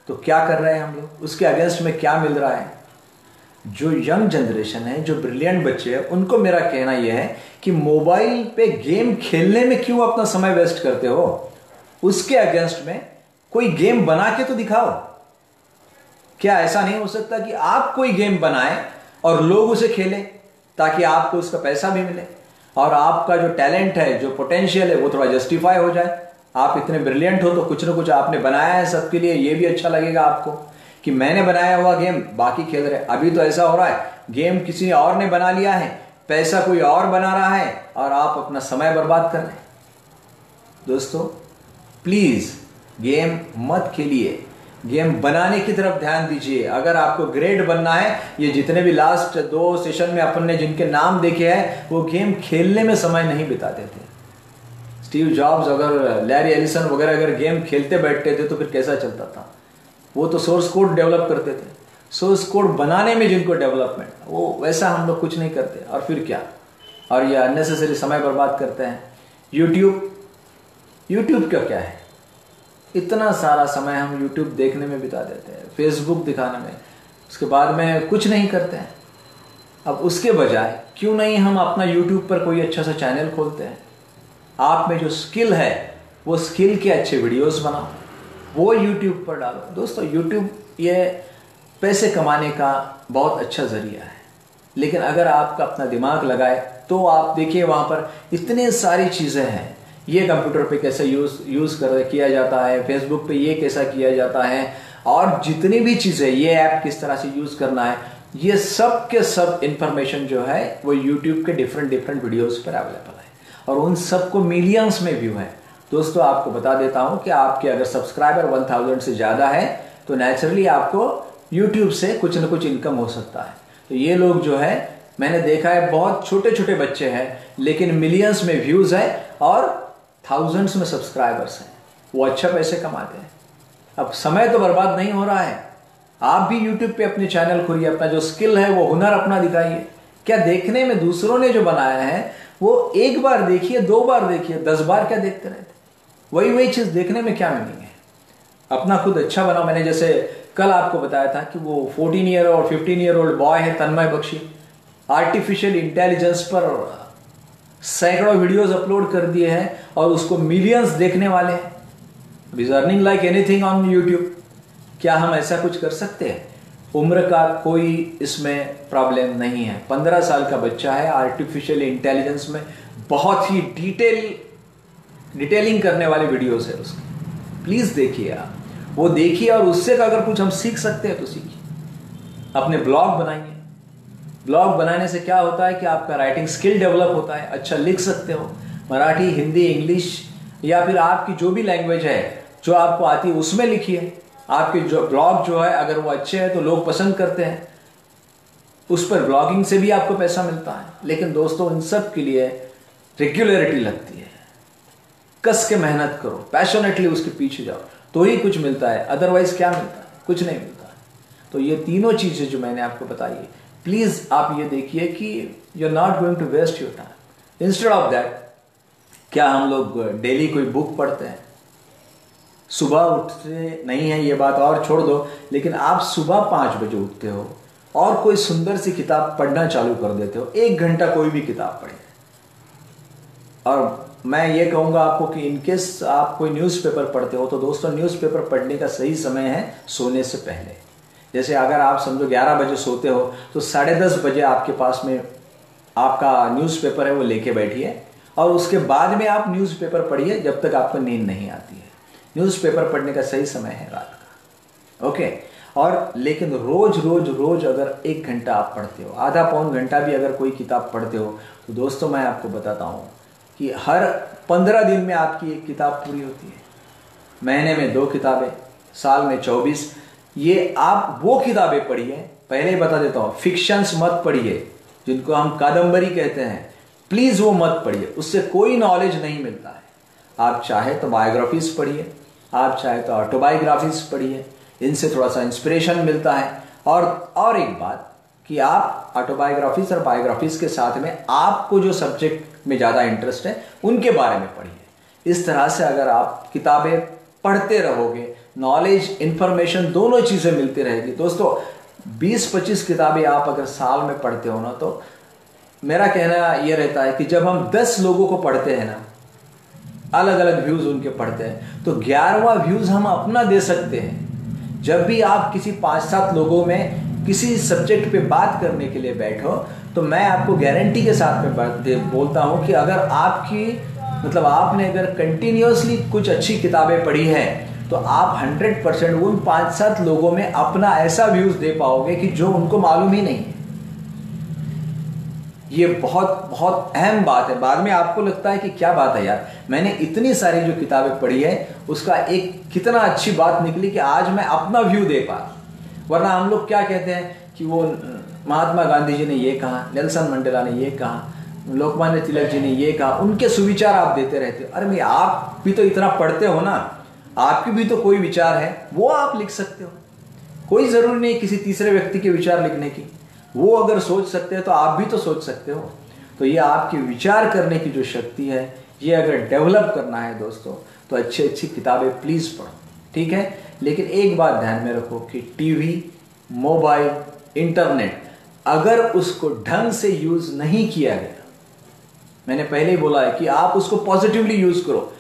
तो क्या कर रहे हैं हम लोग, उसके अगेंस्ट में क्या मिल रहा है? जो यंग जनरेशन है, जो ब्रिलियंट बच्चे हैं, उनको मेरा कहना यह है कि मोबाइल पे गेम खेलने में क्यों अपना समय वेस्ट करते हो, उसके अगेंस्ट में कोई गेम बना के तो दिखाओ। क्या ऐसा नहीं हो सकता कि आप कोई गेम बनाएं और लोग उसे खेलें ताकि आपको उसका पैसा भी मिले और आपका जो टैलेंट है, जो पोटेंशियल है वो थोड़ा जस्टिफाई हो जाए। आप इतने ब्रिलियंट हो तो कुछ ना कुछ आपने बनाया है सबके लिए, ये भी अच्छा लगेगा आपको कि मैंने बनाया हुआ गेम बाकी खेल रहे। अभी तो ऐसा हो रहा है, गेम किसी और ने बना लिया है, पैसा कोई और बना रहा है और आप अपना समय बर्बाद कर रहे हैं। दोस्तों प्लीज गेम मत खेलिए, गेम बनाने की तरफ ध्यान दीजिए। अगर आपको ग्रेट बनना है, ये जितने भी लास्ट 2 सेशन में अपन ने जिनके नाम देखे हैं वो गेम खेलने में समय नहीं बिताते थे। स्टीव जॉब्स, अगर लैरी एलिसन वगैरह अगर गेम खेलते बैठते थे तो फिर कैसा चलता था? वो तो सोर्स कोड डेवलप करते थे, सोर्स कोड बनाने में जिनको डेवलपमेंट, वो वैसा हम लोग कुछ नहीं करते। और फिर क्या, और ये अननेसेसरी समय बर्बाद करते हैं। यूट्यूब का क्या है, इतना सारा समय हम यूट्यूब देखने में बिता देते हैं, फेसबुक दिखाने में, उसके बाद में कुछ नहीं करते हैं। अब उसके बजाय क्यों नहीं हम अपना यूट्यूब पर कोई अच्छा सा चैनल खोलते हैं, आप में जो स्किल है वो स्किल के अच्छे वीडियोस बनाओ, वो यूट्यूब पर डालो। दोस्तों यूट्यूब ये पैसे कमाने का बहुत अच्छा जरिया है, लेकिन अगर आपका अपना दिमाग लगाए तो आप देखिए वहाँ पर इतने सारी चीज़ें हैं। ये कंप्यूटर पे कैसे यूज़ किया जाता है, फेसबुक पे ये कैसा किया जाता है, और जितनी भी चीज़ें, ये ऐप किस तरह से यूज़ करना है, ये सब के सब इंफॉर्मेशन जो है वो यूट्यूब के डिफरेंट वीडियोस पर अवेलेबल है और उन सबको मिलियंस में व्यू है। दोस्तों आपको बता देता हूँ कि आपके अगर सब्सक्राइबर 1000 से ज़्यादा है तो नेचुरली आपको यूट्यूब से कुछ न कुछ इनकम हो सकता है। तो ये लोग जो है, मैंने देखा है बहुत छोटे छोटे बच्चे हैं लेकिन मिलियंस में व्यूज़ है और थाउजेंड्स में सब्सक्राइबर्स हैं, वो अच्छा पैसे कमाते हैं। अब समय तो बर्बाद नहीं हो रहा है, आप भी यूट्यूब पे अपने चैनल खोलिए, अपना जो स्किल है वो हुनर अपना दिखाइए। क्या देखने में दूसरों ने जो बनाया है वो एक बार देखिए, 2 बार देखिए, 10 बार क्या देखते रहते, वही चीज़ देखने में क्या मीनिंग है? अपना खुद अच्छा बनाओ। मैंने जैसे कल आपको बताया था कि वो 14 ईयर और 15 ईयर ओल्ड बॉय है तन्मय बख्शी, आर्टिफिशियल इंटेलिजेंस पर सैकड़ों वीडियोस अपलोड कर दिए हैं और उसको मिलियंस देखने वाले हैं। Is earning like anything on YouTube. क्या हम ऐसा कुछ कर सकते हैं? उम्र का कोई इसमें प्रॉब्लम नहीं है। 15 साल का बच्चा है, आर्टिफिशियल इंटेलिजेंस में बहुत ही डिटेलिंग करने वाले वीडियोस है उसके, प्लीज देखिए आप, वो देखिए और उससे अगर कुछ हम सीख सकते हैं तो सीखिए। अपने ब्लॉग बनाइए, ब्लॉग बनाने से क्या होता है कि आपका राइटिंग स्किल डेवलप होता है, अच्छा लिख सकते हो, मराठी, हिंदी, इंग्लिश या फिर आपकी जो भी लैंग्वेज है जो आपको आती है उसमें लिखिए। आपके जो ब्लॉग जो है अगर वो अच्छे हैं तो लोग पसंद करते हैं, उस पर ब्लॉगिंग से भी आपको पैसा मिलता है। लेकिन दोस्तों इन सब के लिए रेगुलरिटी लगती है, कस के मेहनत करो, पैशनेटली उसके पीछे जाओ तो ही कुछ मिलता है, अदरवाइज क्या मिलता है? कुछ नहीं मिलता है। तो ये तीनों चीजें जो मैंने आपको बताई है, प्लीज आप ये देखिए कि you are not going to waste your time. Instead of that, क्या हम लोग डेली कोई बुक पढ़ते हैं? सुबह उठते नहीं है ये बात और छोड़ दो, लेकिन आप सुबह 5 बजे उठते हो और कोई सुंदर सी किताब पढ़ना चालू कर देते हो, 1 घंटा कोई भी किताब पढ़े। और मैं ये कहूँगा आपको कि इनकेस आप कोई न्यूज़पेपर पढ़ते हो तो दोस्तों न्यूज़पेपर पढ़ने का सही समय है सोने से पहले, जैसे अगर आप समझो 11 बजे सोते हो तो 10:30 बजे आपके पास में आपका न्यूज़पेपर है वो लेके बैठिए, और उसके बाद में आप न्यूज़पेपर पढ़िए जब तक आपको नींद नहीं आती है। न्यूज़पेपर पढ़ने का सही समय है रात का, ओके। और लेकिन रोज रोज रोज अगर 1 घंटा आप पढ़ते हो, आधा पौन घंटा भी अगर कोई किताब पढ़ते हो, तो दोस्तों मैं आपको बताता हूँ कि हर 15 दिन में आपकी 1 किताब पूरी होती है, महीने में 2 किताबें, साल में 24। ये आप वो किताबें पढ़िए, पहले ही बता देता हूँ, फिक्शंस मत पढ़िए, जिनको हम कादम्बरी कहते हैं, प्लीज़ वो मत पढ़िए, उससे कोई नॉलेज नहीं मिलता है। आप चाहे तो बायोग्राफीज पढ़िए, आप चाहे तो ऑटोबायोग्राफीज पढ़िए, इनसे थोड़ा सा इंस्पिरेशन मिलता है। और एक बात कि आप ऑटोबायोग्राफीज और बायोग्राफीज के साथ में आपको जो सब्जेक्ट में ज़्यादा इंटरेस्ट है उनके बारे में पढ़िए। इस तरह से अगर आप किताबें पढ़ते रहोगे, नॉलेज इंफॉर्मेशन दोनों चीज़ें मिलती रहेगी। दोस्तों 20-25 किताबें आप अगर साल में पढ़ते हो ना, तो मेरा कहना यह रहता है कि जब हम 10 लोगों को पढ़ते हैं ना, अलग अलग व्यूज़ उनके पढ़ते हैं, तो 11वां व्यूज़ हम अपना दे सकते हैं। जब भी आप किसी 5-7 लोगों में किसी सब्जेक्ट पे बात करने के लिए बैठो, तो मैं आपको गारंटी के साथ में बोलता हूँ कि अगर आपकी मतलब आपने अगर कंटिन्यूसली कुछ अच्छी किताबें पढ़ी हैं, तो आप 100% उन 5-7 लोगों में अपना ऐसा व्यूज़ दे पाओगे कि जो उनको मालूम ही नहीं है। ये बहुत बहुत अहम बात है। बाद में आपको लगता है कि क्या बात है यार, मैंने इतनी सारी जो किताबें पढ़ी है उसका एक कितना अच्छी बात निकली कि आज मैं अपना व्यू दे पा। वरना हम लोग क्या कहते हैं कि वो महात्मा गांधी जी ने ये कहा, नेल्सन मंडेला ने ये कहा, लोकमान्य तिलक जी ने ये कहा, उनके सुविचार आप देते रहते हो। अरे भाई आप भी तो इतना पढ़ते हो ना, आपकी भी तो कोई विचार है, वो आप लिख सकते हो। कोई ज़रूरी नहीं किसी तीसरे व्यक्ति के विचार लिखने की, वो अगर सोच सकते हैं तो आप भी तो सोच सकते हो। तो ये आपकी विचार करने की जो शक्ति है, ये अगर डेवलप करना है दोस्तों, तो अच्छी अच्छी किताबें प्लीज़ पढ़ो, ठीक है। लेकिन एक बात ध्यान में रखो कि टीवी, मोबाइल, इंटरनेट अगर उसको ढंग से यूज़ नहीं किया गया, मैंने पहले ही बोला है कि आप उसको पॉजिटिवली यूज़ करो।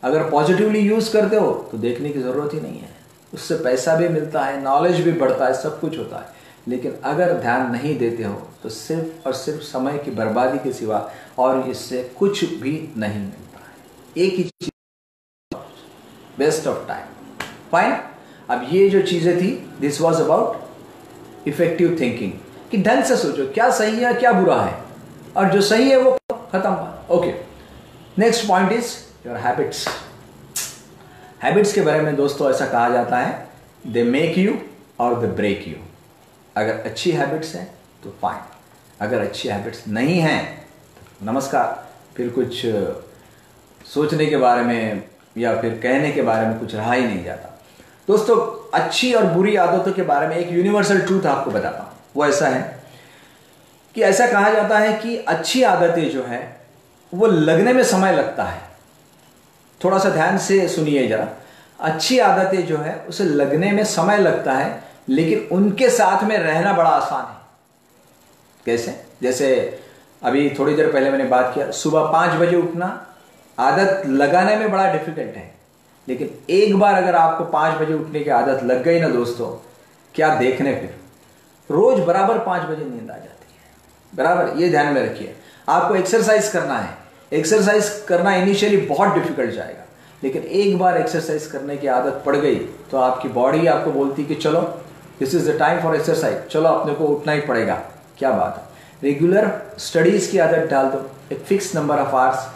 अगर पॉजिटिवली यूज़ करते हो तो देखने की ज़रूरत ही नहीं है, उससे पैसा भी मिलता है, नॉलेज भी बढ़ता है, सब कुछ होता है। लेकिन अगर ध्यान नहीं देते हो तो सिर्फ और सिर्फ समय की बर्बादी के सिवा और इससे कुछ भी नहीं मिलता है। एक ही चीज, वेस्ट ऑफ टाइम। फाइन। अब ये जो चीज़ें थी, this was about effective thinking, कि ढंग से सोचो क्या सही है क्या बुरा है, और जो सही है वो खत्म। Okay, next point is your habits. Habits के बारे में दोस्तों ऐसा कहा जाता है, दे मेक यू और दे ब्रेक यू। अगर अच्छी हैबिट्स हैं तो फाइन, अगर अच्छी हैबिट्स नहीं हैं तो नमस्कार, फिर कुछ सोचने के बारे में या फिर कहने के बारे में कुछ रहा ही नहीं जाता। दोस्तों अच्छी और बुरी आदतों के बारे में एक यूनिवर्सल ट्रूथ आपको बताता हूँ। वो ऐसा है कि ऐसा कहा जाता है कि अच्छी आदतें जो है वो लगने में समय लगता है। थोड़ा सा ध्यान से सुनिए जरा। अच्छी आदतें जो है उसे लगने में समय लगता है, लेकिन उनके साथ में रहना बड़ा आसान है। कैसे? जैसे अभी थोड़ी देर पहले मैंने बात किया, सुबह 5 बजे उठना आदत लगाने में बड़ा डिफिकल्ट है, लेकिन एक बार अगर आपको 5 बजे उठने की आदत लग गई ना दोस्तों, क्या देखने, फिर रोज बराबर 5 बजे नींद आ जाती है। बराबर, ये ध्यान में रखिए। आपको एक्सरसाइज करना है, एक्सरसाइज करना इनिशियली बहुत डिफिकल्ट जाएगा, लेकिन एक बार एक्सरसाइज करने की आदत पड़ गई तो आपकी बॉडी आपको बोलती कि चलो this is the time for exercise, चलो अपने को उठना ही पड़ेगा। क्या बात है। रेगुलर स्टडीज की आदत डाल दो, एक फिक्स नंबर ऑफ आवर्स,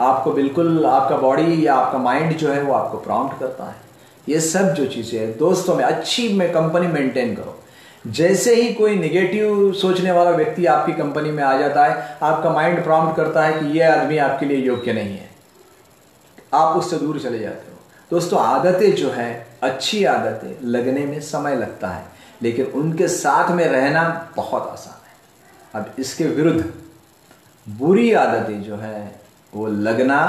आपको बिल्कुल आपका बॉडी या आपका माइंड जो है वो आपको प्रॉम्प्ट करता है। ये सब जो चीज़ें हैं दोस्तों में अच्छी में कंपनी मेंटेन करो। जैसे ही कोई नेगेटिव सोचने वाला व्यक्ति आपकी कंपनी में आ जाता है, आपका माइंड प्रॉम्प्ट करता है कि यह आदमी आपके लिए योग्य नहीं है, आप उससे दूर चले जाते हो। दोस्तों आदतें जो है, अच्छी आदतें लगने में समय लगता है, लेकिन उनके साथ में रहना बहुत आसान है। अब इसके विरुद्ध बुरी आदतें जो है वो लगना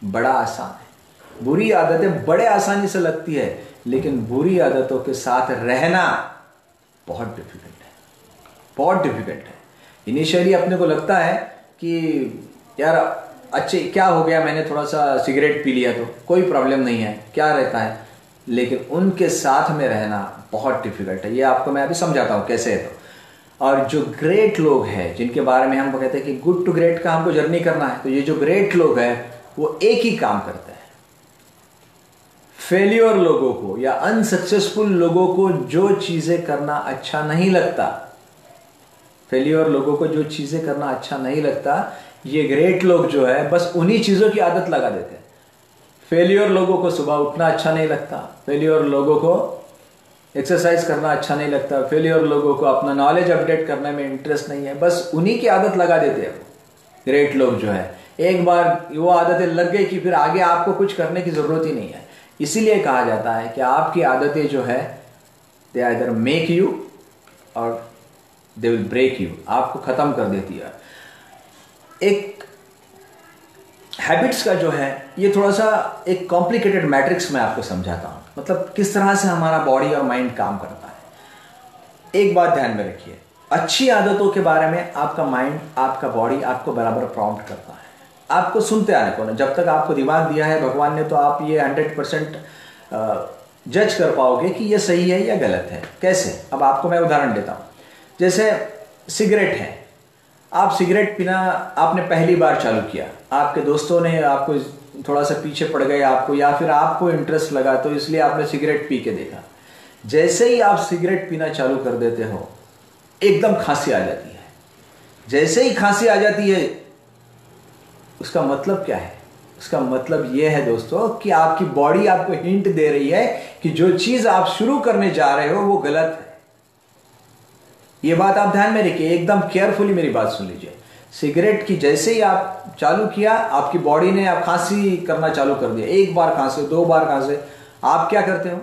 बड़ा आसान है। बुरी आदतें बड़े आसानी से लगती है, लेकिन बुरी आदतों के साथ रहना बहुत डिफिकल्ट है, बहुत डिफिकल्ट है। इनिशियली अपने को लगता है कि यार अच्छे क्या हो गया, मैंने थोड़ा सा सिगरेट पी लिया तो कोई प्रॉब्लम नहीं है, क्या रहता है, लेकिन उनके साथ में रहना बहुत डिफिकल्ट है। ये आपको मैं अभी समझाता हूँ कैसे है। तो और जो ग्रेट लोग हैं जिनके बारे में हम कहते हैं कि गुड टू ग्रेट का हमको जर्नी करना है, तो ये जो ग्रेट लोग हैं वो एक ही काम करते हैं। फेलियर लोगों को या अनसक्सेसफुल लोगों को जो चीजें करना अच्छा नहीं लगता, फेलियर लोगों को जो चीजें करना अच्छा नहीं लगता, ये ग्रेट लोग जो है बस उन्हीं चीजों की आदत लगा देते हैं। फेलियर लोगों को सुबह उठना अच्छा नहीं लगता, फेलियर लोगों को एक्सरसाइज करना अच्छा नहीं लगता, फेलियर लोगों को अपना नॉलेज अपडेट करने में इंटरेस्ट नहीं है, बस उन्हीं की आदत लगा देते हैं। ग्रेट लोग जो है एक बार वो आदतें लग गई कि फिर आगे आपको कुछ करने की जरूरत ही नहीं है। इसीलिए कहा जाता है कि आपकी आदतें जो है दे आइदर मेक यू और दे विल ब्रेक यू, आपको खत्म कर देती है। एक हैबिट्स का जो है ये थोड़ा सा एक कॉम्प्लिकेटेड मैट्रिक्स में आपको समझाता हूं, मतलब किस तरह से हमारा बॉडी और माइंड काम करता है। एक बात ध्यान में रखिए, अच्छी आदतों के बारे में आपका माइंड, आपका बॉडी आपको बराबर प्रॉम्प्ट करता है, आपको सुनते आने को ना। जब तक आपको दिमाग दिया है भगवान ने, तो आप ये 100% जज कर पाओगे कि ये सही है या गलत है। कैसे? अब आपको मैं उदाहरण देता हूँ। जैसे सिगरेट है, आप सिगरेट पीना आपने पहली बार चालू किया, आपके दोस्तों ने आपको थोड़ा सा पीछे पड़ गए आपको, या फिर आपको इंटरेस्ट लगा तो इसलिए आपने सिगरेट पी के देखा। जैसे ही आप सिगरेट पीना चालू कर देते हो एकदम खांसी आ जाती है। जैसे ही खांसी आ जाती है उसका मतलब क्या है? उसका मतलब यह है दोस्तों कि आपकी बॉडी आपको हिंट दे रही है कि जो चीज आप शुरू करने जा रहे हो वो गलत है। ये बात आप ध्यान में रखिए, एकदम केयरफुली मेरी बात सुन लीजिए। सिगरेट की जैसे ही आप चालू किया, आपकी बॉडी ने आप खांसी करना चालू कर दिया, एक बार खांसे, दो बार खांसे, आप क्या करते हो?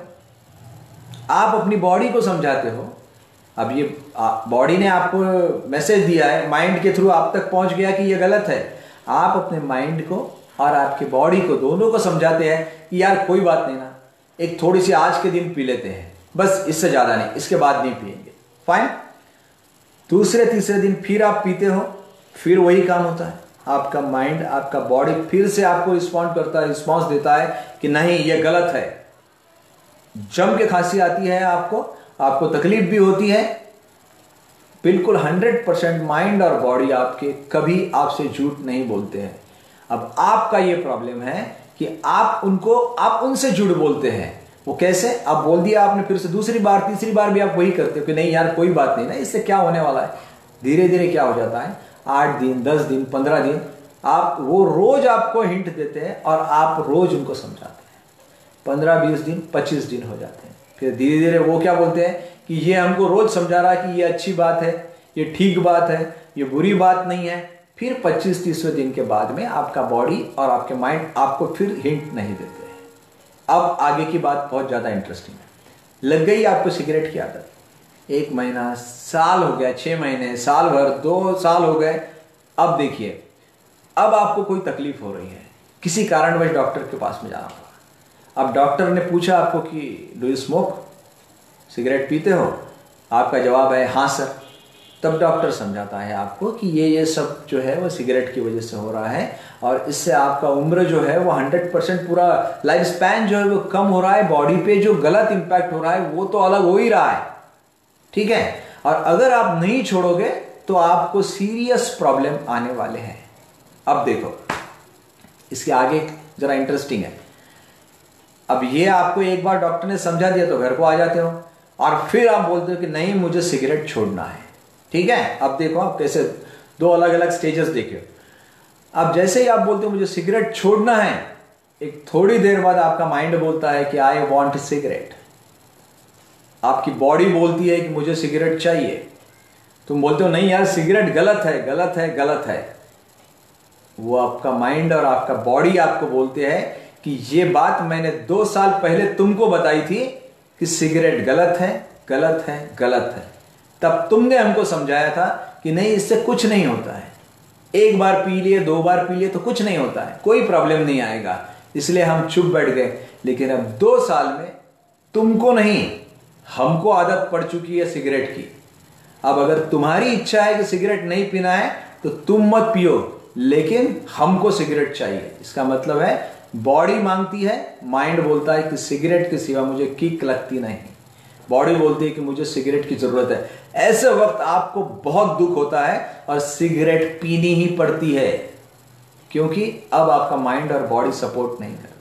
आप अपनी बॉडी को समझाते हो। अब ये बॉडी ने आपको मैसेज दिया है, माइंड के थ्रू आप तक पहुंच गया कि ये गलत है। आप अपने माइंड को और आपके बॉडी को दोनों को समझाते हैं कि यार कोई बात नहीं ना, एक थोड़ी सी आज के दिन पी लेते हैं, बस इससे ज्यादा नहीं, इसके बाद नहीं पिएंगे, फाइन। दूसरे तीसरे दिन फिर आप पीते हो, फिर वही काम होता है। आपका माइंड, आपका बॉडी फिर से आपको रिस्पॉन्ड करता है, रिस्पॉन्स देता है कि नहीं ये गलत है। जम के खांसी आती है, आपको तकलीफ भी होती है। बिल्कुल 100% माइंड और बॉडी आपके कभी आपसे झूठ नहीं बोलते हैं। अब आपका ये प्रॉब्लम है कि आप उनसे झूठ बोलते हैं। वो कैसे? आप बोल दिया आपने, फिर से दूसरी बार तीसरी बार भी आप वही करते हो कि नहीं यार कोई बात नहीं ना, इससे क्या होने वाला है। धीरे धीरे क्या हो जाता है, 8 दिन 10 दिन 15 दिन वो रोज आपको हिंट देते हैं और आप रोज उनको समझाते हैं। 15-20 दिन 25 दिन हो जाते हैं, फिर धीरे धीरे वो क्या बोलते हैं कि ये हमको रोज समझा रहा है कि ये अच्छी बात है, ये ठीक बात है, ये बुरी बात नहीं है। फिर 25-30वें दिन के बाद में आपका बॉडी और आपके माइंड आपको फिर हिंट नहीं देते हैं। अब आगे की बात बहुत ज्यादा इंटरेस्टिंग है। लग गई आपको सिगरेट की आदत, 1 महीना, साल हो गया, 6 महीने, साल भर, 2 साल हो गए। अब देखिए, अब आपको कोई तकलीफ हो रही है, किसी कारणवश डॉक्टर के पास में जाना पड़ा। अब डॉक्टर ने पूछा आपको कि डू यू स्मोक, सिगरेट पीते हो? आपका जवाब है हाँ सर। तब डॉक्टर समझाता है आपको कि ये सब जो है वो सिगरेट की वजह से हो रहा है और इससे आपका उम्र जो है वो 100% पूरा लाइफ स्पैन जो है वो कम हो रहा है। बॉडी पे जो गलत इंपैक्ट हो रहा है वो तो अलग हो ही रहा है, ठीक है। और अगर आप नहीं छोड़ोगे तो आपको सीरियस प्रॉब्लम आने वाले हैं। अब देखो, इसके आगे जरा इंटरेस्टिंग है। अब ये आपको एक बार डॉक्टर ने समझा दिया तो घर को आ जाते हो और फिर आप बोलते हो कि नहीं मुझे सिगरेट छोड़ना है, ठीक है। अब देखो आप कैसे 2 अलग अलग स्टेजेस देखिए। अब जैसे ही आप बोलते हो मुझे सिगरेट छोड़ना है, एक थोड़ी देर बाद आपका माइंड बोलता है कि आई वॉन्ट सिगरेट। आपकी बॉडी बोलती है कि मुझे सिगरेट चाहिए। तुम बोलते हो नहीं यार सिगरेट गलत है, गलत है, गलत है। वो आपका माइंड और आपका बॉडी आपको बोलते हैं कि ये बात मैंने 2 साल पहले तुमको बताई थी कि सिगरेट गलत है, गलत है, गलत है। तब तुमने हमको समझाया था कि नहीं इससे कुछ नहीं होता है, 1 बार पी लिए 2 बार पी लिए तो कुछ नहीं होता है, कोई प्रॉब्लम नहीं आएगा, इसलिए हम चुप बैठ गए। लेकिन अब 2 साल में तुमको नहीं हमको आदत पड़ चुकी है सिगरेट की। अब अगर तुम्हारी इच्छा है कि सिगरेट नहीं पीना है तो तुम मत पियो, लेकिन हमको सिगरेट चाहिए। इसका मतलब है बॉडी मांगती है, माइंड बोलता है कि सिगरेट के सिवा मुझे किक लगती नहीं। बॉडी बोलती है कि मुझे सिगरेट की जरूरत है। ऐसे वक्त आपको बहुत दुख होता है और सिगरेट पीनी ही पड़ती है, क्योंकि अब आपका माइंड और बॉडी सपोर्ट नहीं करते।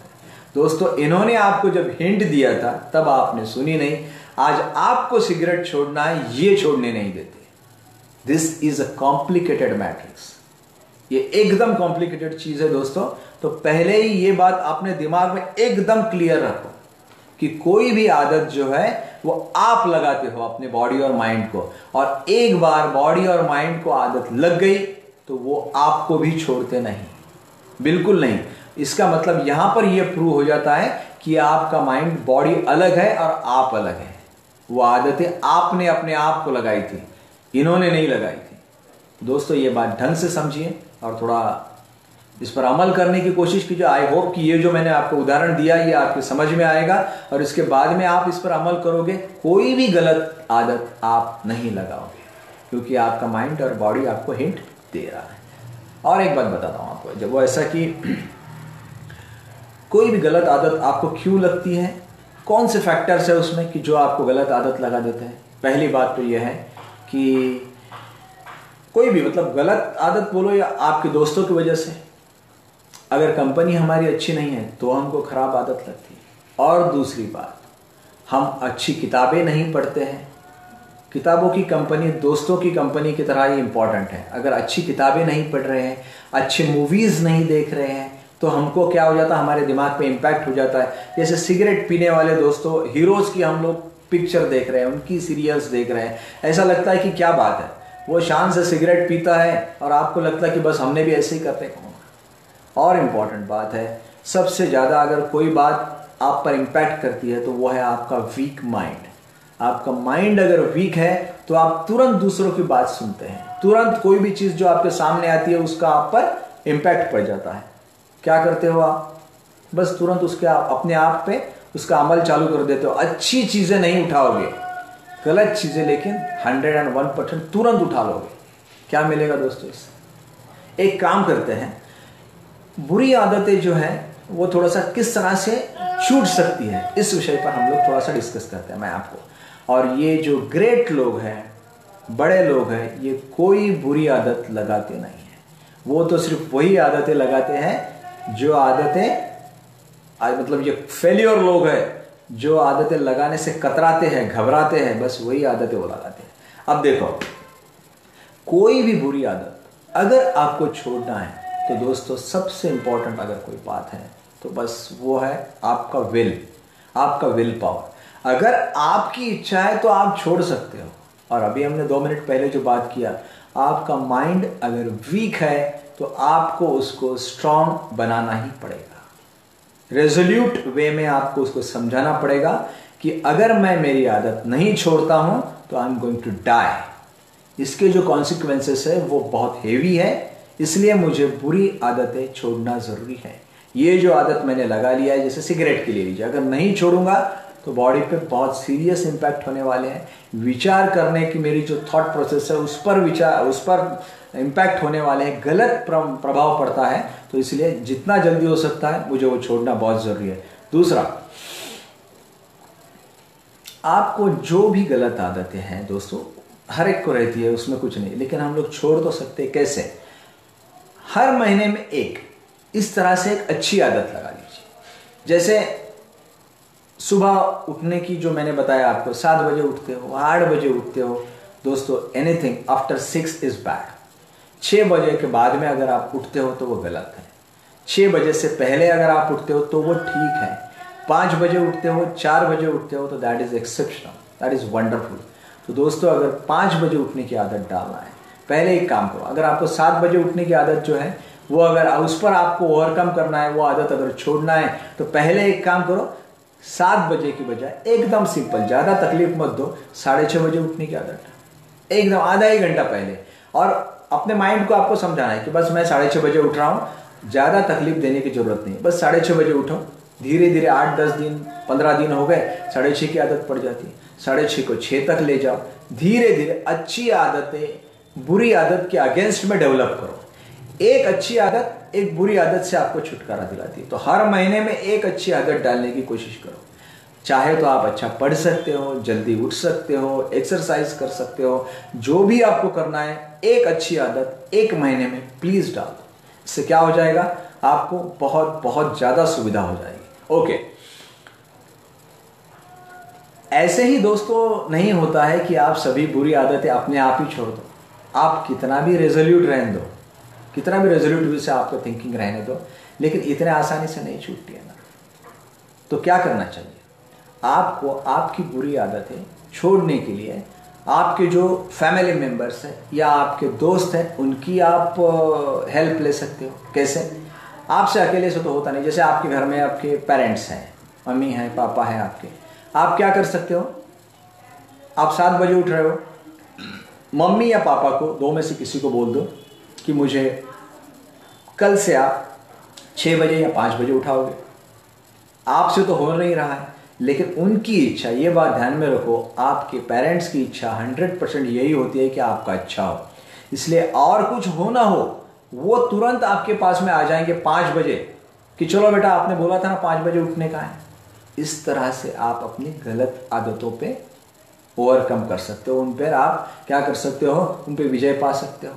दोस्तों, इन्होंने आपको जब हिंट दिया था तब आपने सुनी नहीं। आज आपको सिगरेट छोड़ना है, ये छोड़ने नहीं देते। This is a complicated matrix, ये एकदम कॉम्प्लिकेटेड चीज है दोस्तों। तो पहले ही ये बात अपने दिमाग में एकदम क्लियर रखो कि कोई भी आदत जो है वो आप लगाते हो अपने बॉडी और माइंड को, और एक बार बॉडी और माइंड को आदत लग गई तो वो आपको भी छोड़ते नहीं, बिल्कुल नहीं। इसका मतलब यहां पर यह प्रूव हो जाता है कि आपका माइंड बॉडी अलग है और आप अलग है। वो आदतें आपने अपने आप को लगाई थी, इन्होंने नहीं लगाई थी। दोस्तों, ये बात ढंग से समझिए और थोड़ा इस पर अमल करने की कोशिश कीजिए। आई होप कि ये जो मैंने आपको उदाहरण दिया ये आपके समझ में आएगा और इसके बाद में आप इस पर अमल करोगे, कोई भी गलत आदत आप नहीं लगाओगे, क्योंकि आपका माइंड और बॉडी आपको हिंट दे रहा है। और एक बात बताता हूं आपको, जब वो ऐसा कि कोई भी गलत आदत आपको क्यों लगती है, कौन से फैक्टर्स है उसमें कि जो आपको गलत आदत लगा देते हैं। पहली बात तो यह है कि कोई भी मतलब गलत आदत बोलो या आपके दोस्तों की वजह से, अगर कंपनी हमारी अच्छी नहीं है तो हमको खराब आदत लगती है। और दूसरी बात, हम अच्छी किताबें नहीं पढ़ते हैं। किताबों की कंपनी दोस्तों की कंपनी की तरह ही इंपॉर्टेंट है। अगर अच्छी किताबें नहीं पढ़ रहे हैं, अच्छे मूवीज नहीं देख रहे हैं, तो हमको क्या हो जाता है, हमारे दिमाग पे इम्पैक्ट हो जाता है। जैसे सिगरेट पीने वाले दोस्तों, हीरोज की हम लोग पिक्चर देख रहे हैं, उनकी सीरियल्स देख रहे हैं, ऐसा लगता है कि क्या बात है, वो शान से सिगरेट पीता है और आपको लगता है कि बस हमने भी ऐसे ही करते हैं। और इम्पॉर्टेंट बात है, सबसे ज़्यादा अगर कोई बात आप पर इम्पैक्ट करती है तो वो है आपका वीक माइंड। आपका माइंड अगर वीक है तो आप तुरंत दूसरों की बात सुनते हैं, तुरंत कोई भी चीज़ जो आपके सामने आती है उसका आप पर इम्पैक्ट पड़ जाता है। क्या करते हो आप, बस तुरंत उसके अपने आप पे उसका अमल चालू कर देते हो। अच्छी चीज़ें नहीं उठाओगे, गलत चीज़ें लेकिन 101% तुरंत उठा लोगे। क्या मिलेगा दोस्तों इससे? एक काम करते हैं, बुरी आदतें जो हैं वो थोड़ा सा किस तरह से छूट सकती है, इस विषय पर हम लोग थोड़ा सा डिस्कस करते हैं मैं आपको। और ये जो ग्रेट लोग हैं, बड़े लोग हैं, ये कोई बुरी आदत लगाते नहीं हैं। वो तो सिर्फ वही आदतें लगाते हैं जो आदतें, मतलब ये फेलियर लोग हैं जो आदतें लगाने से कतराते हैं, घबराते हैं, बस वही आदतें वो लगाते हैं। अब देखो, कोई भी बुरी आदत अगर आपको छोड़ना है तो दोस्तों सबसे इंपॉर्टेंट अगर कोई बात है तो बस वो है आपका आपका विल पावर। अगर आपकी इच्छा है तो आप छोड़ सकते हो। और अभी हमने 2 मिनट पहले जो बात किया, आपका माइंड अगर वीक है तो आपको उसको स्ट्रांग बनाना ही पड़ेगा। रेजोल्यूट वे में आपको उसको समझाना पड़ेगा कि अगर मैं मेरी आदत नहीं छोड़ता हूं तो I am going to die. इसके जो कॉन्सिक्वेंसेस है वो बहुत हेवी है, इसलिए मुझे बुरी आदतें छोड़ना जरूरी है। ये जो आदत मैंने लगा लिया है, जैसे सिगरेट के लिए लीजिए, अगर नहीं छोड़ूंगा तो बॉडी पे बहुत सीरियस इंपैक्ट होने वाले हैं। विचार करने की मेरी जो थॉट प्रोसेस है उस पर इंपैक्ट होने वाले हैं, गलत प्रभाव पड़ता है। तो इसलिए जितना जल्दी हो सकता है मुझे वो छोड़ना बहुत जरूरी है। दूसरा, आपको जो भी गलत आदतें हैं दोस्तों, हर एक को रहती है, उसमें कुछ नहीं, लेकिन हम लोग छोड़ तो सकते हैं। कैसे? हर महीने में इस तरह से एक अच्छी आदत लगा लीजिए। जैसे सुबह उठने की, जो मैंने बताया आपको, 7 बजे उठते हो, 8 बजे उठते हो। दोस्तों, एनीथिंग आफ्टर 6 इज बैड। 6 बजे के बाद में अगर आप उठते हो तो वो गलत है। 6 बजे से पहले अगर आप उठते हो तो वो ठीक है। 5 बजे उठते हो, 4 बजे उठते हो तो that is exceptional, that is wonderful. तो दोस्तों, अगर 5 बजे उठने की आदत डालना है, पहले एक काम करो। अगर आपको 7 बजे उठने की आदत जो है वो, अगर उस पर आपको ओवरकम करना है, वो आदत अगर छोड़ना है, तो पहले एक काम करो, 7 बजे की बजाय एकदम सिंपल, ज़्यादा तकलीफ मत दो, 6:30 बजे उठने की आदत एकदम आधा ही घंटा पहले। और अपने माइंड को आपको समझाना है कि बस मैं 6:30 बजे उठ रहा हूँ, ज़्यादा तकलीफ देने की जरूरत नहीं, बस 6:30 बजे उठो। धीरे धीरे 8-10 दिन 15 दिन हो गए, 6:30 की आदत पड़ जाती है, 6:30 को 6 तक ले जाओ। धीरे धीरे अच्छी आदतें बुरी आदत के अगेंस्ट में डेवलप करो। एक अच्छी आदत एक बुरी आदत से आपको छुटकारा दिलाती है। तो हर महीने में एक अच्छी आदत डालने की कोशिश करो। चाहे तो आप अच्छा पढ़ सकते हो, जल्दी उठ सकते हो, एक्सरसाइज कर सकते हो, जो भी आपको करना है एक अच्छी आदत एक महीने में प्लीज डाल दो। इससे क्या हो जाएगा, आपको बहुत बहुत ज्यादा सुविधा हो जाएगी। ओके, ऐसे ही दोस्तों नहीं होता है कि आप सभी बुरी आदतें अपने आप ही छोड़ दो। आप कितना भी रेजोल्यूट रहने दो, कितना भी रेजोल्यूट से आपको थिंकिंग रहने दो, लेकिन इतने आसानी से नहीं छूटती है ना। तो क्या करना चाहिए आपको, आपकी बुरी आदतें छोड़ने के लिए आपके जो फैमिली मेंबर्स हैं या आपके दोस्त हैं उनकी आप हेल्प ले सकते हो। कैसे? आपसे अकेले से तो होता नहीं। जैसे आपके घर में आपके पेरेंट्स हैं, मम्मी हैं, पापा हैं आपके, आप क्या कर सकते हो, आप 7 बजे उठ रहे हो, मम्मी या पापा को दो में से किसी को बोल दो कि मुझे कल से आप 6 बजे या 5 बजे उठाओगे। आपसे तो हो नहीं रहा है, लेकिन उनकी इच्छा, ये बात ध्यान में रखो, आपके पेरेंट्स की इच्छा 100% यही होती है कि आपका अच्छा हो। इसलिए और कुछ हो ना हो, वो तुरंत आपके पास में आ जाएंगे 5 बजे कि चलो बेटा आपने बोला था ना 5 बजे उठने का है। इस तरह से आप अपनी गलत आदतों पे ओवरकम कर सकते हो, उन पर आप क्या कर सकते हो, उन पर विजय पा सकते हो।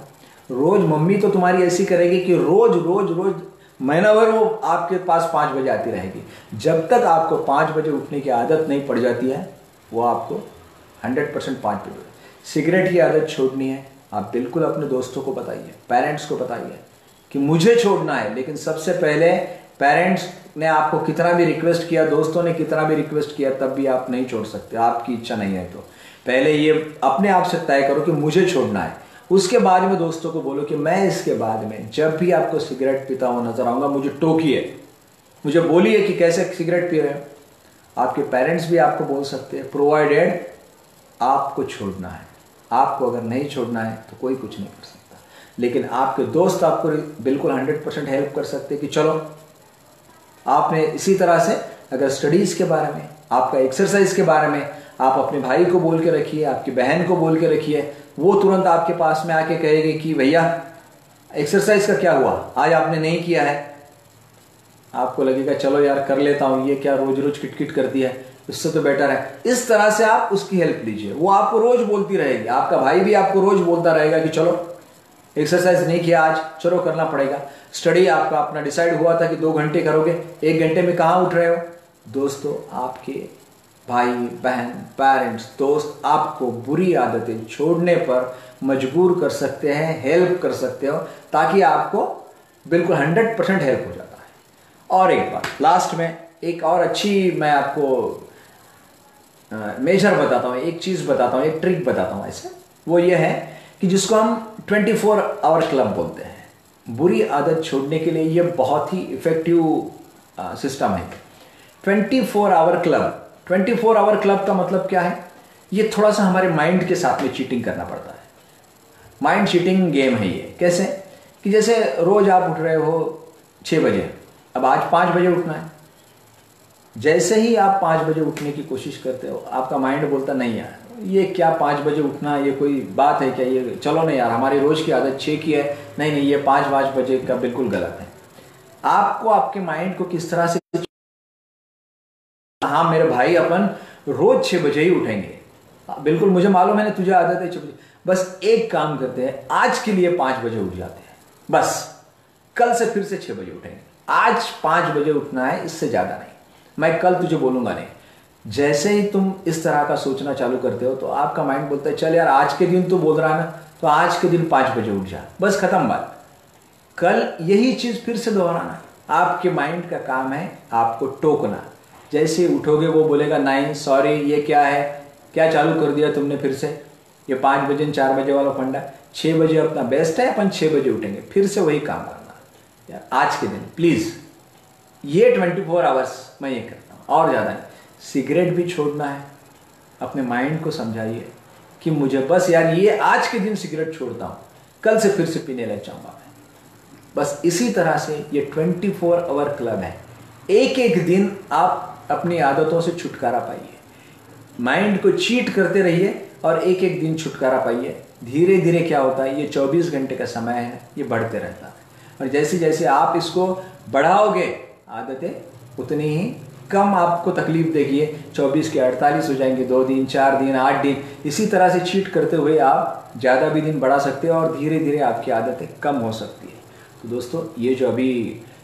रोज मम्मी तो तुम्हारी ऐसी करेगी कि रोज रोज रोज महीना भर वो आपके पास 5 बजे आती रहेगी। जब तक आपको 5 बजे उठने की आदत नहीं पड़ जाती है, वो आपको 100% 5 बजे। सिगरेट की आदत छोड़नी है, आप बिल्कुल अपने दोस्तों को बताइए, पेरेंट्स को बताइए कि मुझे छोड़ना है। लेकिन सबसे पहले पेरेंट्स ने आपको कितना भी रिक्वेस्ट किया, दोस्तों ने कितना भी रिक्वेस्ट किया, तब भी आप नहीं छोड़ सकते, आपकी इच्छा नहीं है। तो पहले ये अपने आप से तय करो कि मुझे छोड़ना है। उसके बाद में दोस्तों को बोलो कि मैं इसके बाद में जब भी आपको सिगरेट पीता हुआ नजर आऊंगा, मुझे टोकिए, मुझे बोलिए कि कैसे सिगरेट पी रहे हो। आपके पेरेंट्स भी आपको बोल सकते हैं, प्रोवाइडेड आपको छोड़ना है। आपको अगर नहीं छोड़ना है तो कोई कुछ नहीं कर सकता। लेकिन आपके दोस्त आपको बिल्कुल 100% हेल्प कर सकते हैं कि चलो आपने इसी तरह से अगर स्टडीज के बारे में, आपका एक्सरसाइज के बारे में आप अपने भाई को बोल के रखिए, आपकी बहन को बोल के रखिए, वो तुरंत आपके पास में आके कहेगी कि भैया एक्सरसाइज का क्या हुआ, आज आपने नहीं किया है। आपको लगेगा चलो यार कर लेता हूं, ये क्या रोज रोज किटकिट करती है, इससे तो बेटर है। इस तरह से आप उसकी हेल्प लीजिए, वो आपको रोज बोलती रहेगी। आपका भाई भी आपको रोज बोलता रहेगा कि चलो एक्सरसाइज नहीं किया आज, चलो करना पड़ेगा। स्टडी आपका अपना डिसाइड हुआ था कि 2 घंटे करोगे, 1 घंटे में कहां उठ रहे हो। दोस्तों, आपके भाई बहन, पेरेंट्स, दोस्त आपको बुरी आदतें छोड़ने पर मजबूर कर सकते हैं, हेल्प कर सकते हो, ताकि आपको बिल्कुल 100% हेल्प हो जाता है। और एक बात लास्ट में, एक और अच्छी मैं आपको मेजर बताता हूँ, एक चीज बताता हूँ, एक ट्रिक बताता हूँ ऐसे। वो ये है कि जिसको हम 24 आवर क्लब बोलते हैं। बुरी आदत छोड़ने के लिए ये बहुत ही इफेक्टिव सिस्टम है। 24 आवर क्लब। 24 आवर क्लब का मतलब क्या है, ये थोड़ा सा हमारे माइंड के साथ में चीटिंग करना पड़ता है। माइंड चीटिंग गेम है ये। कैसे कि जैसे रोज आप उठ रहे हो 6 बजे, अब आज 5 बजे उठना है। जैसे ही आप 5 बजे उठने की कोशिश करते हो, आपका माइंड बोलता नहीं यार ये क्या 5 बजे उठना, ये कोई बात है क्या, ये चलो नहीं यार हमारी रोज की आदत 6 की है, नहीं नहीं ये 5 बजे का बिल्कुल गलत है। आपको आपके माइंड को किस तरह से, हाँ मेरे भाई अपन रोज 6 बजे ही उठेंगे, बिल्कुल मुझे मालूम है ना तुझे आदत है 6 बजे, बस एक काम करते हैं आज के लिए 5 बजे उठ जाते हैं, बस कल से फिर से 6 बजे उठेंगे। आज 5 बजे उठना है, इससे ज्यादा नहीं, मैं कल तुझे बोलूंगा नहीं। जैसे ही तुम इस तरह का सोचना चालू करते हो तो आपका माइंड बोलता है चल यार आज के दिन तू बोल रहा है ना, तो आज के दिन 5 बजे उठ जा, बस खत्म बात। कल यही चीज फिर से दोहराना। आपके माइंड का काम है आपको टोकना। जैसे उठोगे वो बोलेगा नहीं सॉरी ये क्या है, क्या चालू कर दिया तुमने फिर से, ये 5 बजे 4 बजे वाला फंडा। 6 बजे अपना बेस्ट है, अपन 6 बजे उठेंगे, फिर से वही काम करना यार आज के दिन प्लीज। ये 24 आवर्स मैं ये करता हूँ और ज्यादा नहीं। सिगरेट भी छोड़ना है, अपने माइंड को समझाइए कि मुझे बस यार ये आज के दिन सिगरेट छोड़ता हूँ, कल से फिर से पीने लग जाऊंगा मैं। बस इसी तरह से ये 24 आवर क्लब है। एक एक दिन आप अपनी आदतों से छुटकारा पाइए, माइंड को चीट करते रहिए और एक एक दिन छुटकारा पाइए। धीरे धीरे क्या होता है, ये 24 घंटे का समय है, ये बढ़ते रहता है। और जैसे जैसे आप इसको बढ़ाओगे आदतें उतनी ही कम आपको तकलीफ देगी। 24 के 48 हो जाएंगे, 2 दिन, 4 दिन, 8 दिन, इसी तरह से चीट करते हुए आप ज़्यादा भी दिन बढ़ा सकते हो और धीरे धीरे आपकी आदतें कम हो सकती है। तो दोस्तों ये जो अभी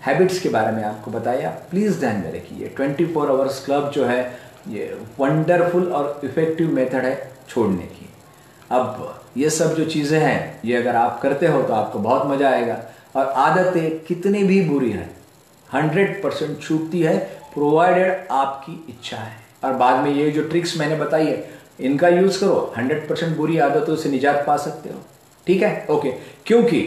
हैबिट्स के बारे में आपको बताया, प्लीज़ ध्यान में रखिए। 24 आवर्स क्लब जो है ये वंडरफुल और इफ़ेक्टिव मेथड है छोड़ने की। अब ये सब जो चीज़ें हैं ये अगर आप करते हो तो आपको बहुत मज़ा आएगा। और आदतें कितनी भी बुरी है 100% छूटती है, प्रोवाइडेड आपकी इच्छा है। और बाद में ये जो ट्रिक्स मैंने बताई है इनका यूज़ करो, 100% बुरी आदतों से निजात पा सकते हो। ठीक है, ओके। क्योंकि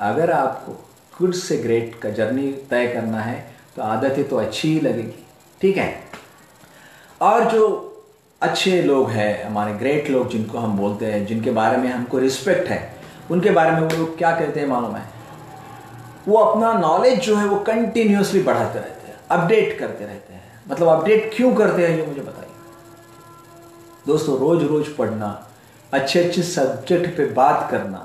अगर आपको गुड से ग्रेट का जर्नी तय करना है तो आदतें तो अच्छी ही लगेगी। ठीक है, और जो अच्छे लोग हैं, हमारे ग्रेट लोग जिनको हम बोलते हैं, जिनके बारे में हमको रिस्पेक्ट है, उनके बारे में वो लोग क्या कहते हैं मालूम है? वो अपना नॉलेज जो है वो कंटिन्यूसली बढ़ाते रहते हैं, अपडेट करते रहते हैं। मतलब अपडेट क्यों करते हैं ये मुझे बताइए। दोस्तों रोज रोज पढ़ना, अच्छे अच्छे सब्जेक्ट पे बात करना,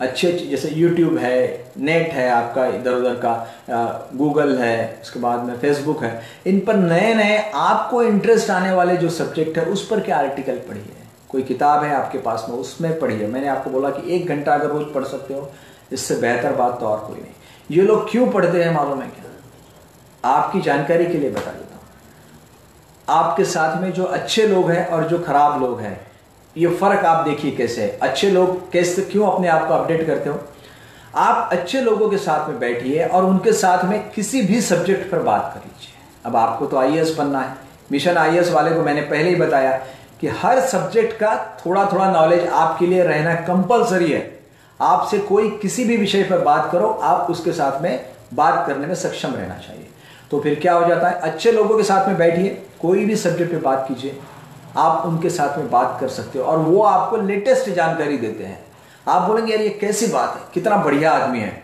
अच्छे जैसे यूट्यूब है, नेट है आपका इधर उधर का, गूगल है, उसके बाद में फेसबुक है, इन पर नए नए आपको इंटरेस्ट आने वाले जो सब्जेक्ट है उस पर क्या आर्टिकल पढ़िए। कोई किताब है आपके पास में उसमें पढ़िए। मैंने आपको बोला कि 1 घंटा अगर रोज पढ़ सकते हो, इससे बेहतर बात तो और कोई नहीं। ये लोग क्यों पढ़ते हैं मालूम है क्या? आपकी जानकारी के लिए बता देता हूँ। आपके साथ में जो अच्छे लोग हैं और जो खराब लोग हैं, ये फर्क आप देखिए कैसे है। अच्छे लोग कैसे, क्यों अपने आप को अपडेट करते हो? आप अच्छे लोगों के साथ में बैठिए और उनके साथ में किसी भी सब्जेक्ट पर बात कर लीजिए। अब आपको तो आईएएस बनना है, मिशन आईएएस वाले को मैंने पहले ही बताया कि हर सब्जेक्ट का थोड़ा थोड़ा नॉलेज आपके लिए रहना कंपलसरी है। आपसे कोई किसी भी विषय पर बात करो, आप उसके साथ में बात करने में सक्षम रहना चाहिए। तो फिर क्या हो जाता है, अच्छे लोगों के साथ में बैठिए, कोई भी सब्जेक्ट पे बात कीजिए, आप उनके साथ में बात कर सकते हो और वो आपको लेटेस्ट जानकारी देते हैं। आप बोलेंगे यार ये कैसी बात है, कितना बढ़िया आदमी है।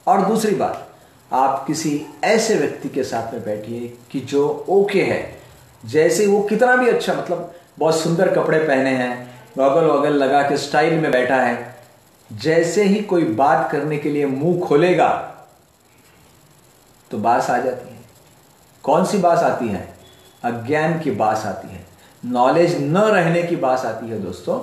और दूसरी बात, आप किसी ऐसे व्यक्ति के साथ में बैठिए कि जो ओके है, जैसे वो कितना भी अच्छा, मतलब बहुत सुंदर कपड़े पहने हैं, गॉगल वॉगल लगा के स्टाइल में बैठा है, जैसे ही कोई बात करने के लिए मुंह खोलेगा तो बात आ जाती है। कौन सी बात आती है? अज्ञान की बात आती है, नॉलेज न रहने की बात आती है दोस्तों।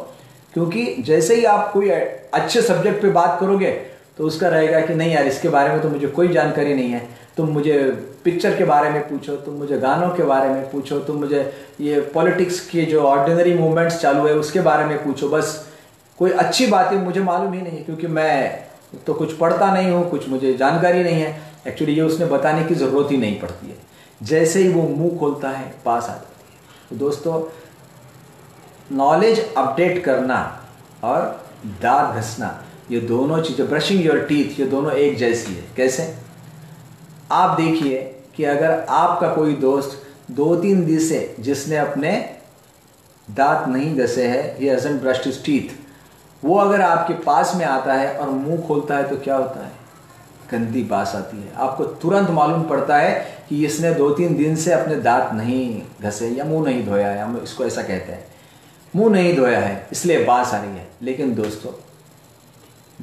क्योंकि जैसे ही आप कोई अच्छे सब्जेक्ट पे बात करोगे तो उसका रहेगा कि नहीं यार इसके बारे में तो मुझे कोई जानकारी नहीं है, तुम मुझे पिक्चर के बारे में पूछो, तुम मुझे गानों के बारे में पूछो, तुम मुझे ये पॉलिटिक्स के जो ऑर्डिनरी मूवमेंट्स चालू है उसके बारे में पूछो, बस कोई अच्छी बातें मुझे मालूम ही नहीं है क्योंकि मैं तो कुछ पढ़ता नहीं हूँ, कुछ मुझे जानकारी नहीं है। एक्चुअली ये उसने बताने की ज़रूरत ही नहीं पड़ती है, जैसे ही वो मुंह खोलता है पास आ जाती है। तो दोस्तों नॉलेज अपडेट करना और दांत घसना, ये दोनों चीज़ें, ब्रशिंग योर टीथ, ये दोनों एक जैसी है। कैसे? आप देखिए कि अगर आपका कोई दोस्त 2-3 दिन से जिसने अपने दांत नहीं घसे है, he hasn't brushed his teeth, वो अगर आपके पास में आता है और मुंह खोलता है तो क्या होता है? गंदी बात आती है। आपको तुरंत मालूम पड़ता है कि इसने 2-3 दिन से अपने दांत नहीं घसे या मुंह नहीं धोया है, हम इसको ऐसा कहते हैं, मुंह नहीं धोया है इसलिए बात आ रही है। लेकिन दोस्तों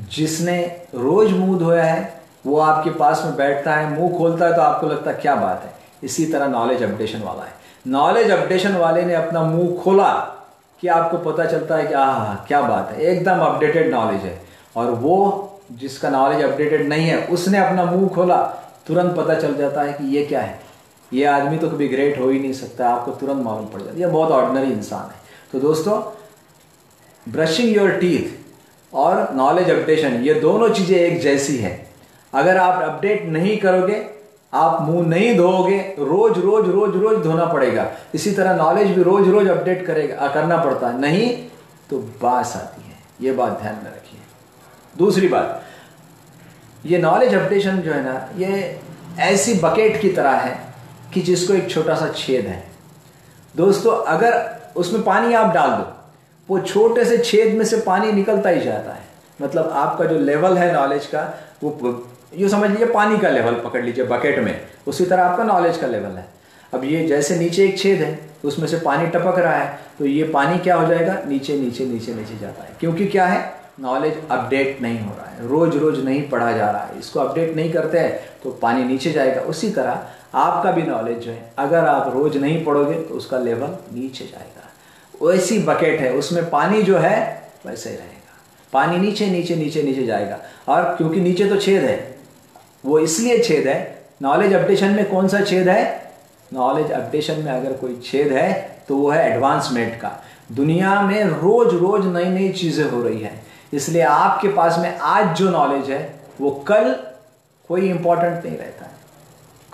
जिसने रोज मुंह धोया है वो आपके पास में बैठता है, मुंह खोलता है तो आपको लगता है क्या बात है। इसी तरह नॉलेज अपडेशन वाला है। नॉलेज अपडेशन वाले ने अपना मुंह खोला कि आपको पता चलता है कि क्या बात है, एकदम अपडेटेड नॉलेज है। और वो जिसका नॉलेज अपडेटेड नहीं है उसने अपना मुंह खोला, तुरंत पता चल जाता है कि ये क्या है, ये आदमी तो कभी ग्रेट हो ही नहीं सकता, आपको तुरंत मालूम पड़ जाता है ये बहुत ऑर्डिनरी इंसान है। तो दोस्तों ब्रशिंग योर टीथ और नॉलेज अपडेशन, ये दोनों चीज़ें एक जैसी है। अगर आप अपडेट नहीं करोगे, आप मुंह नहीं धोओगे, रोज रोज रोज रोज धोना पड़ेगा। इसी तरह नॉलेज भी रोज रोज अपडेट करना पड़ता है, नहीं तो बास आती है। ये बात ध्यान में रखिए। दूसरी बात, ये नॉलेज अपडेशन जो है ना, ये ऐसी बकेट की तरह है कि जिसको एक छोटा सा छेद है। दोस्तों अगर उसमें पानी आप डाल दो, वो छोटे से छेद में से पानी निकलता ही जाता है। मतलब आपका जो लेवल है नॉलेज का, वो ये समझ लीजिए पानी का लेवल पकड़ लीजिए बकेट में, उसी तरह आपका नॉलेज का लेवल है। अब ये जैसे नीचे एक छेद है, उसमें से पानी टपक रहा है, तो ये पानी क्या हो जाएगा, नीचे नीचे नीचे नीचे जाता है। क्योंकि क्या है, नॉलेज अपडेट नहीं हो रहा है, रोज रोज नहीं पढ़ा जा रहा है, इसको अपडेट नहीं करते हैं तो पानी नीचे जाएगा। उसी तरह आपका भी नॉलेज जो है अगर आप रोज नहीं पढ़ोगे तो उसका लेवल नीचे जाएगा। वैसी बकेट है, उसमें पानी जो है वैसे ही रहेगा, पानी नीचे नीचे नीचे नीचे जाएगा। और क्योंकि नीचे तो छेद है, वो इसलिए छेद है, नॉलेज अपडेशन में कौन सा छेद है? नॉलेज अपडेशन में अगर कोई छेद है तो वो है एडवांसमेंट का। दुनिया में रोज रोज नई नई चीजें हो रही है, इसलिए आपके पास में आज जो नॉलेज है वो कल कोई इंपॉर्टेंट नहीं रहता है।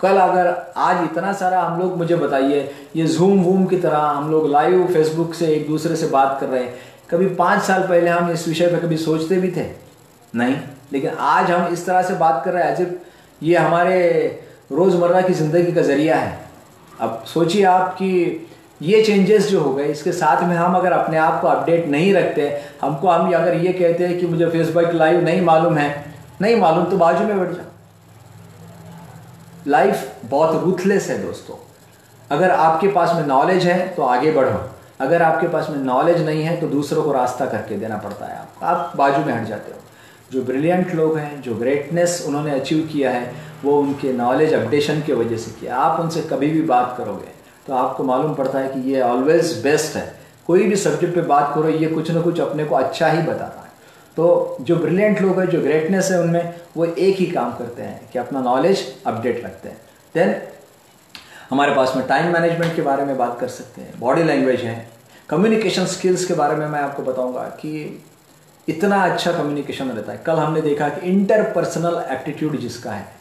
कल अगर आज इतना सारा हम लोग, मुझे बताइए, ये जूम वूम की तरह हम लोग लाइव फेसबुक से एक दूसरे से बात कर रहे हैं, कभी 5 साल पहले हम इस विषय पर कभी सोचते भी थे नहीं, लेकिन आज हम इस तरह से बात कर रहे हैं एज इफ ये हमारे रोजमर्रा की जिंदगी का जरिया है। अब सोचिए आप कि ये चेंजेस जो हो गए, इसके साथ में हम अगर अपने आप को अपडेट नहीं रखते, हम अगर ये कहते हैं कि मुझे फेसबुक लाइव नहीं मालूम है, नहीं मालूम तो बाजू में बैठ जाओ। लाइफ बहुत रूथलेस है दोस्तों। अगर आपके पास में नॉलेज है तो आगे बढ़ो, अगर आपके पास में नॉलेज नहीं है तो दूसरों को रास्ता करके देना पड़ता है, आप बाजू में हट जाते हो। जो ब्रिलियंट लोग हैं, जो ग्रेटनेस उन्होंने अचीव किया है, वो उनके नॉलेज अपडेशन की वजह से किया। आप उनसे कभी भी बात करोगे तो आपको मालूम पड़ता है कि ये ऑलवेज बेस्ट है। कोई भी सब्जेक्ट पे बात करो, ये कुछ ना कुछ अपने को अच्छा ही बताता है। तो जो ब्रिलियंट लोग हैं, जो ग्रेटनेस है उनमें, वो एक ही काम करते हैं कि अपना नॉलेज अपडेट रखते हैं। देन हमारे पास में टाइम मैनेजमेंट के बारे में बात कर सकते हैं, बॉडी लैंग्वेज है, कम्युनिकेशन स्किल्स के बारे में मैं आपको बताऊंगा कि इतना अच्छा कम्युनिकेशन रहता है। कल हमने देखा कि इंटरपर्सनल एप्टीट्यूड जिसका है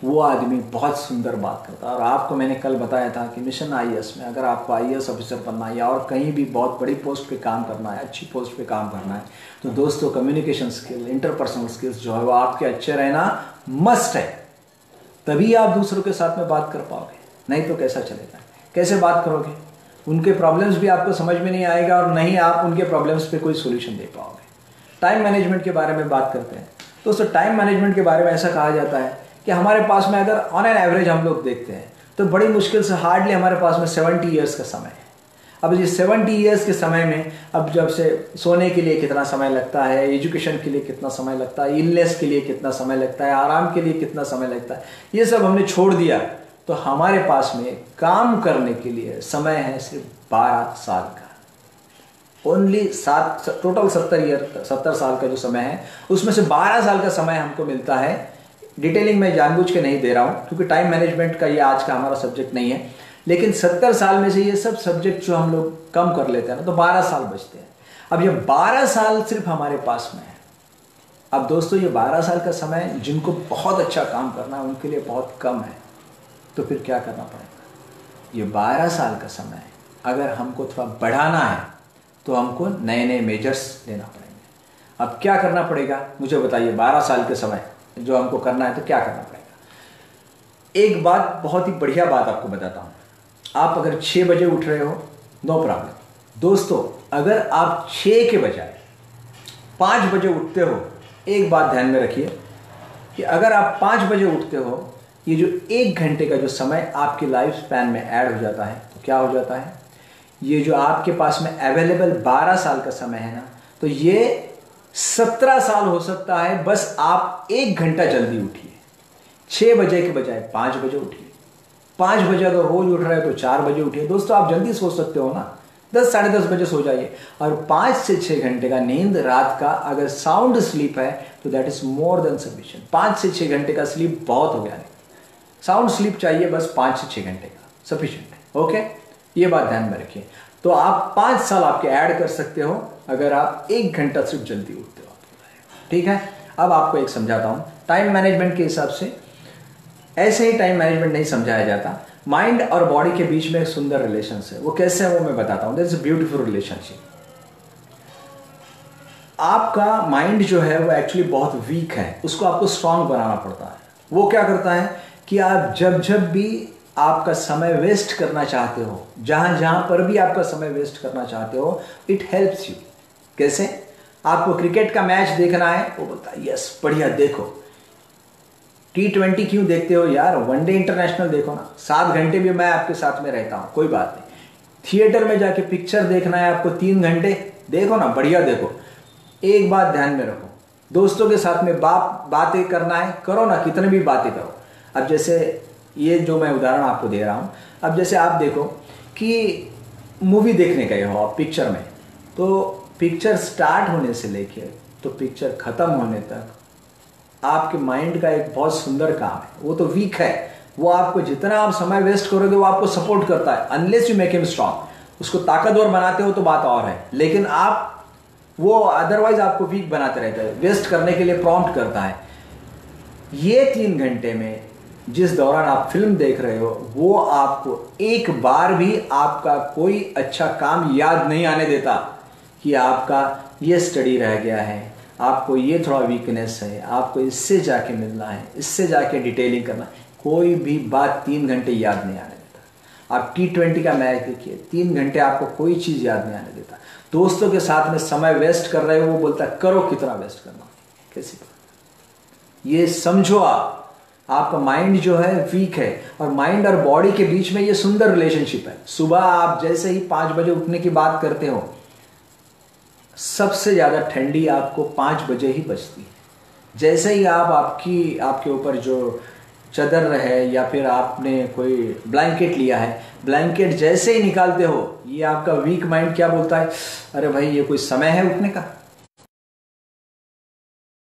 वो आदमी बहुत सुंदर बात करता है। और आपको मैंने कल बताया था कि मिशन आईएएस में अगर आपको आईएएस ऑफिसर बनना है या और कहीं भी बहुत बड़ी पोस्ट पे काम करना है, अच्छी पोस्ट पे काम करना है, तो दोस्तों कम्युनिकेशन स्किल, इंटरपर्सनल स्किल्स जो है वो आपके अच्छे रहना मस्ट है। तभी आप दूसरों के साथ में बात कर पाओगे, नहीं तो कैसा चलेगा? कैसे बात करोगे? उनके प्रॉब्लम्स भी आपको समझ में नहीं आएगा और नहीं आप उनके प्रॉब्लम्स पे कोई सोल्यूशन दे पाओगे। टाइम मैनेजमेंट के बारे में बात करते हैं दोस्तों। टाइम मैनेजमेंट के बारे में ऐसा कहा जाता है कि हमारे पास में अगर ऑन एन एवरेज हम लोग देखते हैं तो बड़ी मुश्किल से हार्डली हमारे पास में 70 ईयर्स का समय है। अब ये 70 ईयर्स के समय में अब जब से सोने के लिए कितना समय लगता है, एजुकेशन के लिए कितना समय लगता है, इलनेस के लिए कितना समय लगता है, आराम के लिए कितना समय लगता है, ये सब हमने छोड़ दिया तो हमारे पास में काम करने के लिए समय है सिर्फ 12 साल का। ओनली टोटल 70 साल का जो समय है उसमें से 12 साल का समय हमको मिलता है। डिटेलिंग में जानबूझ के नहीं दे रहा हूँ क्योंकि टाइम मैनेजमेंट का ये आज का हमारा सब्जेक्ट नहीं है, लेकिन 70 साल में से ये सब सब्जेक्ट जो हम लोग कम कर लेते हैं ना तो 12 साल बचते हैं। अब ये 12 साल सिर्फ हमारे पास में है। अब दोस्तों ये 12 साल का समय जिनको बहुत अच्छा काम करना है उनके लिए बहुत कम है, तो फिर क्या करना पड़ेगा? ये 12 साल का समय अगर हमको थोड़ा बढ़ाना है तो हमको नए नए मेजर्स लेना पड़ेंगे। अब क्या करना पड़ेगा मुझे बताइए? 12 साल के समय जो हमको करना है तो क्या करना पड़ेगा? एक बात, बहुत ही बढ़िया बात आपको बताता हूँ। आप अगर 6 बजे उठ रहे हो, नो प्रॉब्लम। दोस्तों अगर आप 6 के बजाय 5 बजे उठते हो, एक बात ध्यान में रखिए कि अगर आप 5 बजे उठते हो, ये जो 1 घंटे का जो समय आपकी लाइफ स्पैन में ऐड हो जाता है तो क्या हो जाता है? ये जो आपके पास में अवेलेबल 12 साल का समय है ना, तो ये 17 साल हो सकता है। बस आप 1 घंटा जल्दी उठिए, 6 बजे के बजाय 5 बजे उठिए। 5 बजे अगर रोज उठ रहे हो तो 4 बजे उठिए। दोस्तों आप जल्दी सो सकते हो ना, 10 साढ़े 10 बजे सो जाइए। और 5 से 6 घंटे का नींद रात का अगर साउंड स्लीप है तो that is more than sufficient. 5 से 6 घंटे का स्लीप बहुत हो गया नहीं, साउंड स्लीप चाहिए बस 5 से 6 घंटे का सफिशिएंट है। ओके, ये बात ध्यान में रखिए। तो आप 5 साल आपके ऐड कर सकते हो अगर आप 1 घंटा सिर्फ जल्दी उठते हो। ठीक है, अब आपको एक समझाता हूं टाइम मैनेजमेंट के हिसाब से। ऐसे ही टाइम मैनेजमेंट नहीं समझाया जाता। माइंड और बॉडी के बीच में एक सुंदर रिलेशन है, वो कैसे है वो मैं बताता हूं। That's a beautiful relationship. आपका माइंड जो है वो एक्चुअली बहुत वीक है, उसको आपको स्ट्रांग बनाना पड़ता है। वो क्या करता है कि आप जब भी आपका समय वेस्ट करना चाहते हो, जहां जहां पर भी आपका समय वेस्ट करना चाहते हो, इट हेल्प्स यू। कैसे? आपको क्रिकेट का मैच देखना है, वो बोलता है यस बढ़िया देखो। T20 क्यों देखते हो यार? वनडे इंटरनेशनल देखो ना, 7 घंटे भी मैं आपके साथ में रहता हूं, कोई बात नहीं। थिएटर में जाके पिक्चर देखना है आपको 3 घंटे, देखो ना बढ़िया देखो। एक बात ध्यान में रखो, दोस्तों के साथ में बातें करना है, करो ना, कितने भी बातें करो। अब जैसे ये जो मैं उदाहरण आपको दे रहा हूँ, अब जैसे आप देखो कि मूवी देखने गए हो आप पिक्चर में, तो पिक्चर स्टार्ट होने से लेके तो पिक्चर ख़त्म होने तक आपके माइंड का एक बहुत सुंदर काम है, वो तो वीक है, वो आपको जितना आप समय वेस्ट करोगे वो आपको सपोर्ट करता है, unless you make him strong. उसको ताकतवर बनाते हो तो बात और है, लेकिन आप वो अदरवाइज आपको वीक बनाते रहता है, वेस्ट करने के लिए प्रॉम्प्ट करता है। ये 3 घंटे में जिस दौरान आप फिल्म देख रहे हो, वो आपको एक बार भी आपका कोई अच्छा काम याद नहीं आने देता कि आपका ये स्टडी रह गया है, आपको ये थोड़ा वीकनेस है, आपको इससे जाके मिलना है, इससे जाके डिटेलिंग करना है। कोई भी बात 3 घंटे याद नहीं आने देता। आप T20 का मैच देखिए, 3 घंटे आपको कोई चीज़ याद नहीं आने देता। दोस्तों के साथ में समय वेस्ट कर रहे हो, वो बोलता है करो, कितना वेस्ट करना, कैसी बात। ये समझो, आपका माइंड जो है वीक है, और माइंड और बॉडी के बीच में ये सुंदर रिलेशनशिप है। सुबह आप जैसे ही 5 बजे उठने की बात करते हो, सबसे ज़्यादा ठंडी आपको 5 बजे ही बचती है। जैसे ही आप आपके ऊपर जो चादर है या फिर आपने कोई ब्लैंकेट लिया है, ब्लैंकेट जैसे ही निकालते हो, ये आपका वीक माइंड क्या बोलता है, अरे भाई ये कोई समय है उठने का,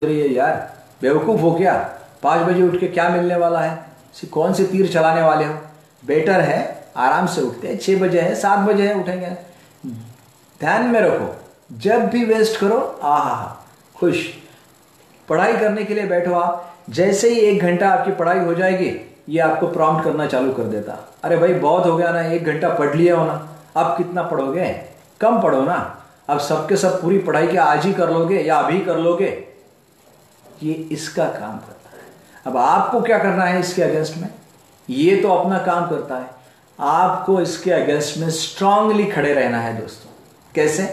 ये यार बेवकूफ़ हो क्या, 5 बजे उठ के क्या मिलने वाला है, कौन से तीर चलाने वाले हो, बेटर है आराम से उठते हैं, 6 बजे है, 7 बजे है, उठेंगे। ध्यान में रखो, जब भी वेस्ट करो, खुश पढ़ाई करने के लिए बैठो आप, जैसे ही 1 घंटा आपकी पढ़ाई हो जाएगी, ये आपको प्रॉम्प्ट करना चालू कर देता, अरे भाई बहुत हो गया ना, 1 घंटा पढ़ लिया हो ना, अब कितना पढ़ोगे, कम पढ़ो ना, अब सबके सब पूरी पढ़ाई क्या आज ही कर लोगे या अभी कर लोगे, ये इसका काम करता है। अब आपको क्या करना है इसके अगेंस्ट में, ये तो अपना काम करता है, आपको इसके अगेंस्ट में स्ट्रांगली खड़े रहना है दोस्तों। कैसे,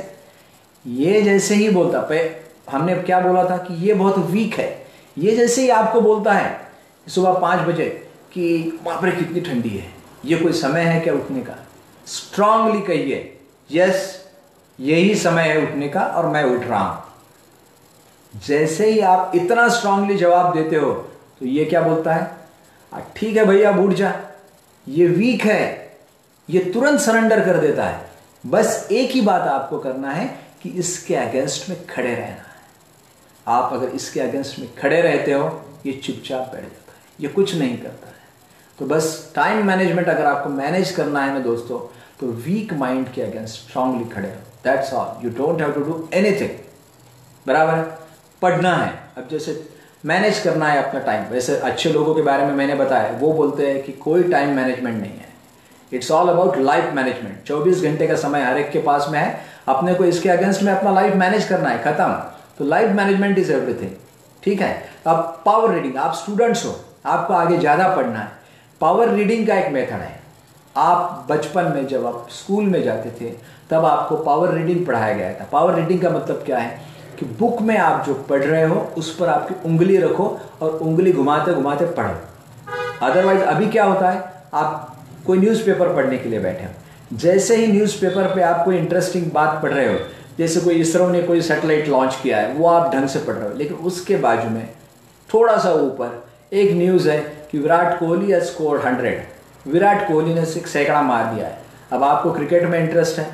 ये जैसे ही बोलता पे, हमने क्या बोला था कि ये बहुत वीक है, ये जैसे ही आपको बोलता है सुबह 5 बजे कि बाप रे कितनी ठंडी है, ये कोई समय है क्या उठने का, स्ट्रांगली कहिए यस यही समय है उठने का और मैं उठ रहा हूं। जैसे ही आप इतना स्ट्रांगली जवाब देते हो तो ये क्या बोलता है, ठीक है भैया उठ जा, ये वीक है, ये तुरंत सरेंडर कर देता है। बस एक ही बात आपको करना है कि इसके अगेंस्ट में खड़े रहना है। आप अगर इसके अगेंस्ट में खड़े रहते हो, ये चुपचाप बैठ जाता है, ये कुछ नहीं करता है। तो बस टाइम मैनेजमेंट अगर आपको मैनेज करना है ना दोस्तों, तो वीक माइंड के अगेंस्ट स्ट्रांगली खड़े रहो, that's all, you don't have to do anything. बराबर है, पढ़ना है, अब जैसे मैनेज करना है अपना टाइम। वैसे अच्छे लोगों के बारे में मैंने बताया, वो बोलते हैं कि कोई टाइम मैनेजमेंट नहीं है, it's all about life management. 24 घंटे का समय हर एक के पास में है, अपने को इसके अगेंस्ट में अपना लाइफ मैनेज करना है, खत्म। तो लाइफ मैनेजमेंट इज एवरीथिंग, ठीक है। अब पावर रीडिंग, आप स्टूडेंट्स हो, आपको आगे ज़्यादा पढ़ना है, पावर रीडिंग का एक मेथड है। आप बचपन में जब आप स्कूल में जाते थे तब आपको पावर रीडिंग पढ़ाया गया था। पावर रीडिंग का मतलब क्या है कि बुक में आप जो पढ़ रहे हो उस पर आपकी उंगली रखो और उंगली घुमाते घुमाते पढ़ो। अदरवाइज अभी क्या होता है, आप कोई न्यूज़पेपर पढ़ने के लिए बैठे हो, जैसे ही न्यूज़पेपर पे आप कोई इंटरेस्टिंग बात पढ़ रहे हो, जैसे कोई इसरो ने कोई सैटेलाइट लॉन्च किया है, वो आप ढंग से पढ़ रहे हो, लेकिन उसके बाजू में थोड़ा सा ऊपर एक न्यूज़ है कि विराट कोहली हैज स्कोर्ड 100, विराट कोहली ने 6 सैकड़ा मार दिया है। अब आपको क्रिकेट में इंटरेस्ट है,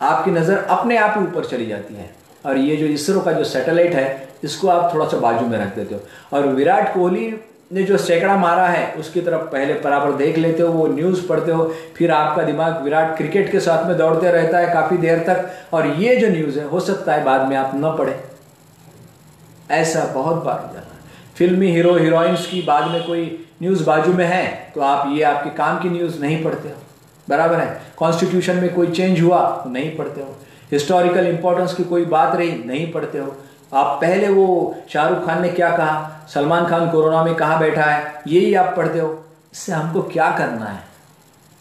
आपकी नज़र अपने आप ही ऊपर चली जाती है, और ये जो इसरो का जो सैटेलाइट है इसको आप थोड़ा सा बाजू में रख देते हो, और विराट कोहली ने जो सैकड़ा मारा है उसकी तरफ पहले बराबर देख लेते हो, वो न्यूज़ पढ़ते हो, फिर आपका दिमाग विराट क्रिकेट के साथ में दौड़ते रहता है काफ़ी देर तक, और ये जो न्यूज़ है हो सकता है बाद में आप न पढ़े। ऐसा बहुत बार हो जाता है। फिल्मी हीरो हीरोइंस की बाद में कोई न्यूज़ बाजू में है तो आप ये आपके काम की न्यूज़ नहीं पढ़ते हो, बराबर है। कॉन्स्टिट्यूशन में कोई चेंज हुआ तो नहीं पढ़ते हो, हिस्टोरिकल इंपॉर्टेंस की कोई बात रही नहीं पढ़ते हो। आप पहले वो शाहरुख खान ने क्या कहा, सलमान खान कोरोना में कहाँ बैठा है, यही आप पढ़ते हो। इससे हमको क्या करना है,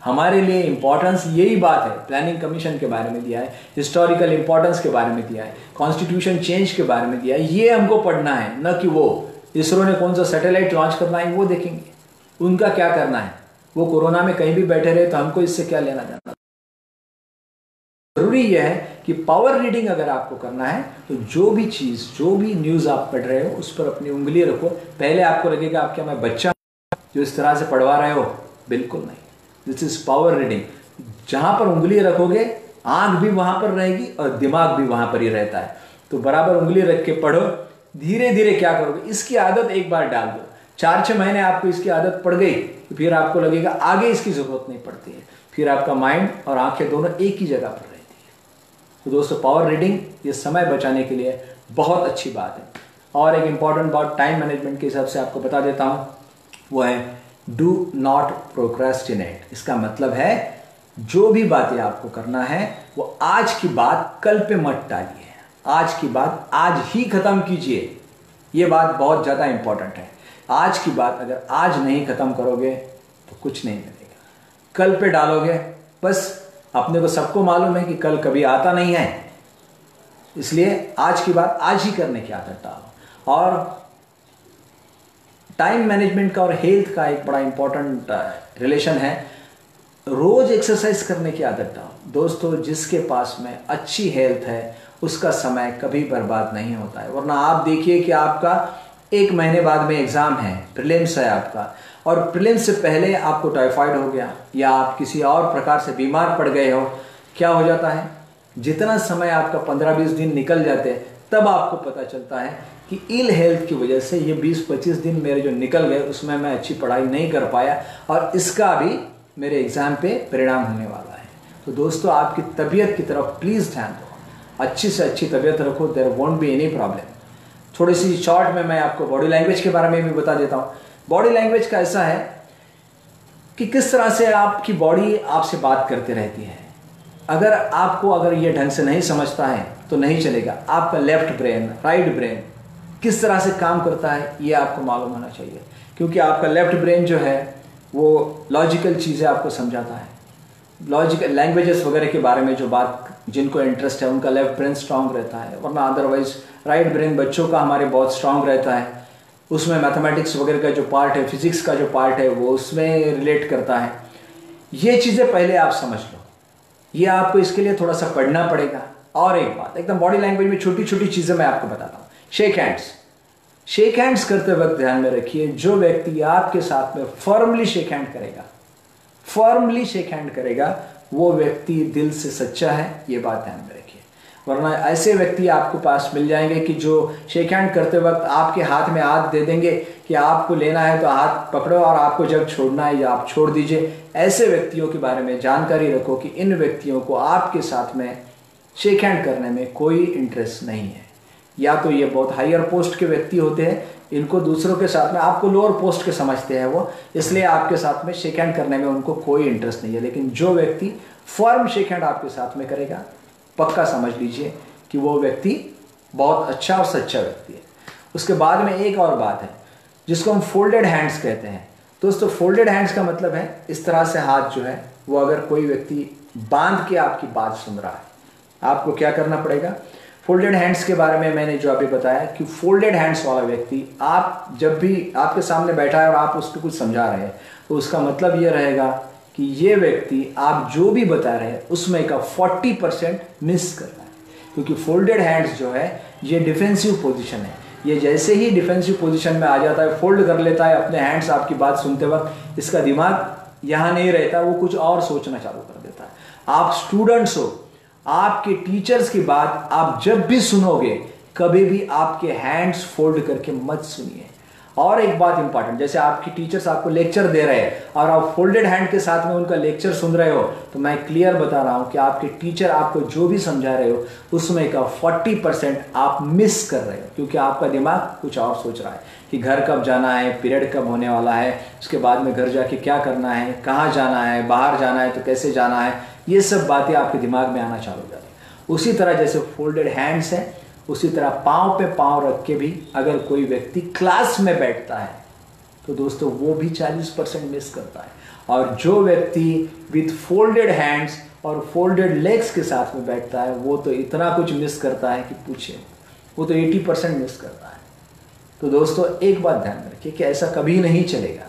हमारे लिए इंपॉर्टेंस यही बात है। प्लानिंग कमीशन के बारे में दिया है, हिस्टोरिकल इंपॉर्टेंस के बारे में दिया है, कॉन्स्टिट्यूशन चेंज के बारे में दिया है, ये हमको पढ़ना है, न कि वो इसरो ने कौन सा सैटेलाइट लॉन्च करना है वो देखेंगे। उनका क्या करना है, वो कोरोना में कहीं भी बैठे रहे तो हमको इससे क्या लेना देना। जरूरी यह है कि पावर रीडिंग अगर आपको करना है तो जो भी चीज़, जो भी न्यूज़ आप पढ़ रहे हो उस पर अपनी उंगली रखो। पहले आपको लगेगा आप क्या मैं बच्चा जो इस तरह से पढ़वा रहे हो, बिल्कुल नहीं। This is power reading. जहां पर उंगली रखोगे आंख भी वहां पर रहेगी और दिमाग भी वहां पर ही रहता है। तो बराबर उंगली रख के पढ़ो। धीरे धीरे क्या करोगे, इसकी आदत एक बार डाल दो, 4-6 महीने आपको इसकी आदत पड़ गई तो फिर आपको लगेगा आगे इसकी जरूरत नहीं पड़ती है। फिर आपका माइंड और आंखें दोनों एक ही जगह पर रहती है। तो दोस्तों पावर रीडिंग ये समय बचाने के लिए बहुत अच्छी बात है। और एक इंपॉर्टेंट बात टाइम मैनेजमेंट के हिसाब से आपको बता देता हूं, वो है डू नॉट प्रोक्रेस्टिनेट। इसका मतलब है जो भी बातें आपको करना है वो आज की बात कल पे मत टालिए, आज की बात आज ही खत्म कीजिए। ये बात बहुत ज़्यादा इंपॉर्टेंट है। आज की बात अगर आज नहीं खत्म करोगे तो कुछ नहीं मिलेगा। कल पे डालोगे, बस अपने को सबको मालूम है कि कल कभी आता नहीं है, इसलिए आज की बात आज ही करने की आदत डालो। और टाइम मैनेजमेंट का और हेल्थ का एक बड़ा इंपॉर्टेंट रिलेशन है। रोज एक्सरसाइज करने की आदत डालो। दोस्तों जिसके पास में अच्छी हेल्थ है उसका समय कभी बर्बाद नहीं होता है। वरना आप देखिए कि आपका 1 महीने बाद में एग्जाम है, प्रीलिम्स है आपका, और प्रीलिम्स से पहले आपको टाइफाइड हो गया या आप किसी और प्रकार से बीमार पड़ गए हो, क्या हो जाता है, जितना समय आपका 15-20 दिन निकल जाते हैं तब आपको पता चलता है कि इल हेल्थ की वजह से ये 20-25 दिन मेरे जो निकल गए उसमें मैं अच्छी पढ़ाई नहीं कर पाया और इसका भी मेरे एग्जाम पे परिणाम होने वाला है। तो दोस्तों आपकी तबीयत की तरफ प्लीज़ ध्यान दो, अच्छी से अच्छी तबीयत रखो, there won't be any problem. थोड़ी सी शॉर्ट में मैं आपको बॉडी लैंग्वेज के बारे में भी बता देता हूँ। बॉडी लैंग्वेज का ऐसा है कि किस तरह से आपकी बॉडी आपसे बात करती रहती है। अगर ये ढंग से नहीं समझता है तो नहीं चलेगा। आपका लेफ्ट ब्रेन, राइट ब्रेन किस तरह से काम करता है ये आपको मालूम होना चाहिए, क्योंकि आपका लेफ्ट ब्रेन जो है वो लॉजिकल चीज़ें आपको समझाता है। लॉजिकल लैंग्वेजेस वगैरह के बारे में जो बात जिनको इंटरेस्ट है उनका लेफ्ट ब्रेन स्ट्रांग रहता है, वरना अदरवाइज राइट ब्रेन बच्चों का हमारे बहुत स्ट्रांग रहता है। उसमें मैथमेटिक्स वगैरह का जो पार्ट है, फिजिक्स का जो पार्ट है वो उसमें रिलेट करता है। ये चीज़ें पहले आप समझ लो, ये आपको इसके लिए थोड़ा सा पढ़ना पड़ेगा। और एक बात एकदम बॉडी लैंग्वेज में छोटी छोटी चीज़ें मैं आपको बताता हूँ। शेक हैंड्स करते वक्त ध्यान में रखिए, जो व्यक्ति आपके साथ में फर्मली शेक हैंड करेगा वो व्यक्ति दिल से सच्चा है, ये बात ध्यान में रखिए। वरना ऐसे व्यक्ति आपको पास मिल जाएंगे कि जो शेक हैंड करते वक्त आपके हाथ में हाथ दे देंगे कि आपको लेना है तो हाथ पकड़ो और आपको जब छोड़ना है या आप छोड़ दीजिए। ऐसे व्यक्तियों के बारे में जानकारी रखो कि इन व्यक्तियों को आपके साथ में शेक हैंड करने में कोई इंटरेस्ट नहीं है। या तो ये बहुत हायर पोस्ट के व्यक्ति होते हैं, इनको दूसरों के साथ में, आपको लोअर पोस्ट के समझते हैं वो, इसलिए आपके साथ में शेक हैंड करने में उनको कोई इंटरेस्ट नहीं है। लेकिन जो व्यक्ति फर्म शेक हैंड आपके साथ में करेगा, पक्का समझ लीजिए कि वो व्यक्ति बहुत अच्छा और सच्चा व्यक्ति है। उसके बाद में एक और बात है जिसको हम फोल्डेड हैंड्स कहते हैं। दोस्तों फोल्डेड हैंड्स का मतलब है इस तरह से हाथ जो है वो अगर कोई व्यक्ति बांध के आपकी बात सुन रहा है, आपको क्या करना पड़ेगा। फोल्डेड हैंड्स के बारे में मैंने जो अभी बताया कि फोल्डेड हैंड्स वाला व्यक्ति, आप जब भी आपके सामने बैठा है और आप उसको कुछ समझा रहे हैं तो उसका मतलब ये रहेगा कि ये व्यक्ति आप जो भी बता रहे हैं उसमें का 40% मिस कर रहा है। क्योंकि फोल्डेड हैंड्स जो है ये डिफेंसिव पोजीशन है। ये जैसे ही डिफेंसिव पोजीशन में आ जाता है, फोल्ड कर लेता है अपने हैंड्स आपकी बात सुनते वक्त, इसका दिमाग यहाँ नहीं रहता, वो कुछ और सोचना चालू कर देता है। आप स्टूडेंट्स हो, आपके टीचर्स की बात आप जब भी सुनोगे कभी भी आपके हैंड्स फोल्ड करके मत सुनिए। और एक बात इंपॉर्टेंट, जैसे आपकी टीचर्स आपको लेक्चर दे रहे हैं और आप फोल्डेड हैंड के साथ में उनका लेक्चर सुन रहे हो, तो मैं क्लियर बता रहा हूं कि आपके टीचर आपको जो भी समझा रहे हो उसमें का 40% आप मिस कर रहे हो, क्योंकि आपका दिमाग कुछ और सोच रहा है कि घर कब जाना है, पीरियड कब होने वाला है, उसके बाद में घर जाके क्या करना है, कहाँ जाना है, बाहर जाना है तो कैसे जाना है, ये सब बातें आपके दिमाग में आना चालू हो जाती है। उसी तरह जैसे फोल्डेड हैंड्स है, उसी तरह पाँव पे पाँव रख के भी अगर कोई व्यक्ति क्लास में बैठता है तो दोस्तों वो भी 40% मिस करता है। और जो व्यक्ति विथ फोल्डेड हैंड्स और फोल्डेड लेग्स के साथ में बैठता है वो तो इतना कुछ मिस करता है कि पूछे, वो तो 80% मिस करता है। तो दोस्तों एक बात ध्यान में रखिए कि ऐसा कभी नहीं चलेगा।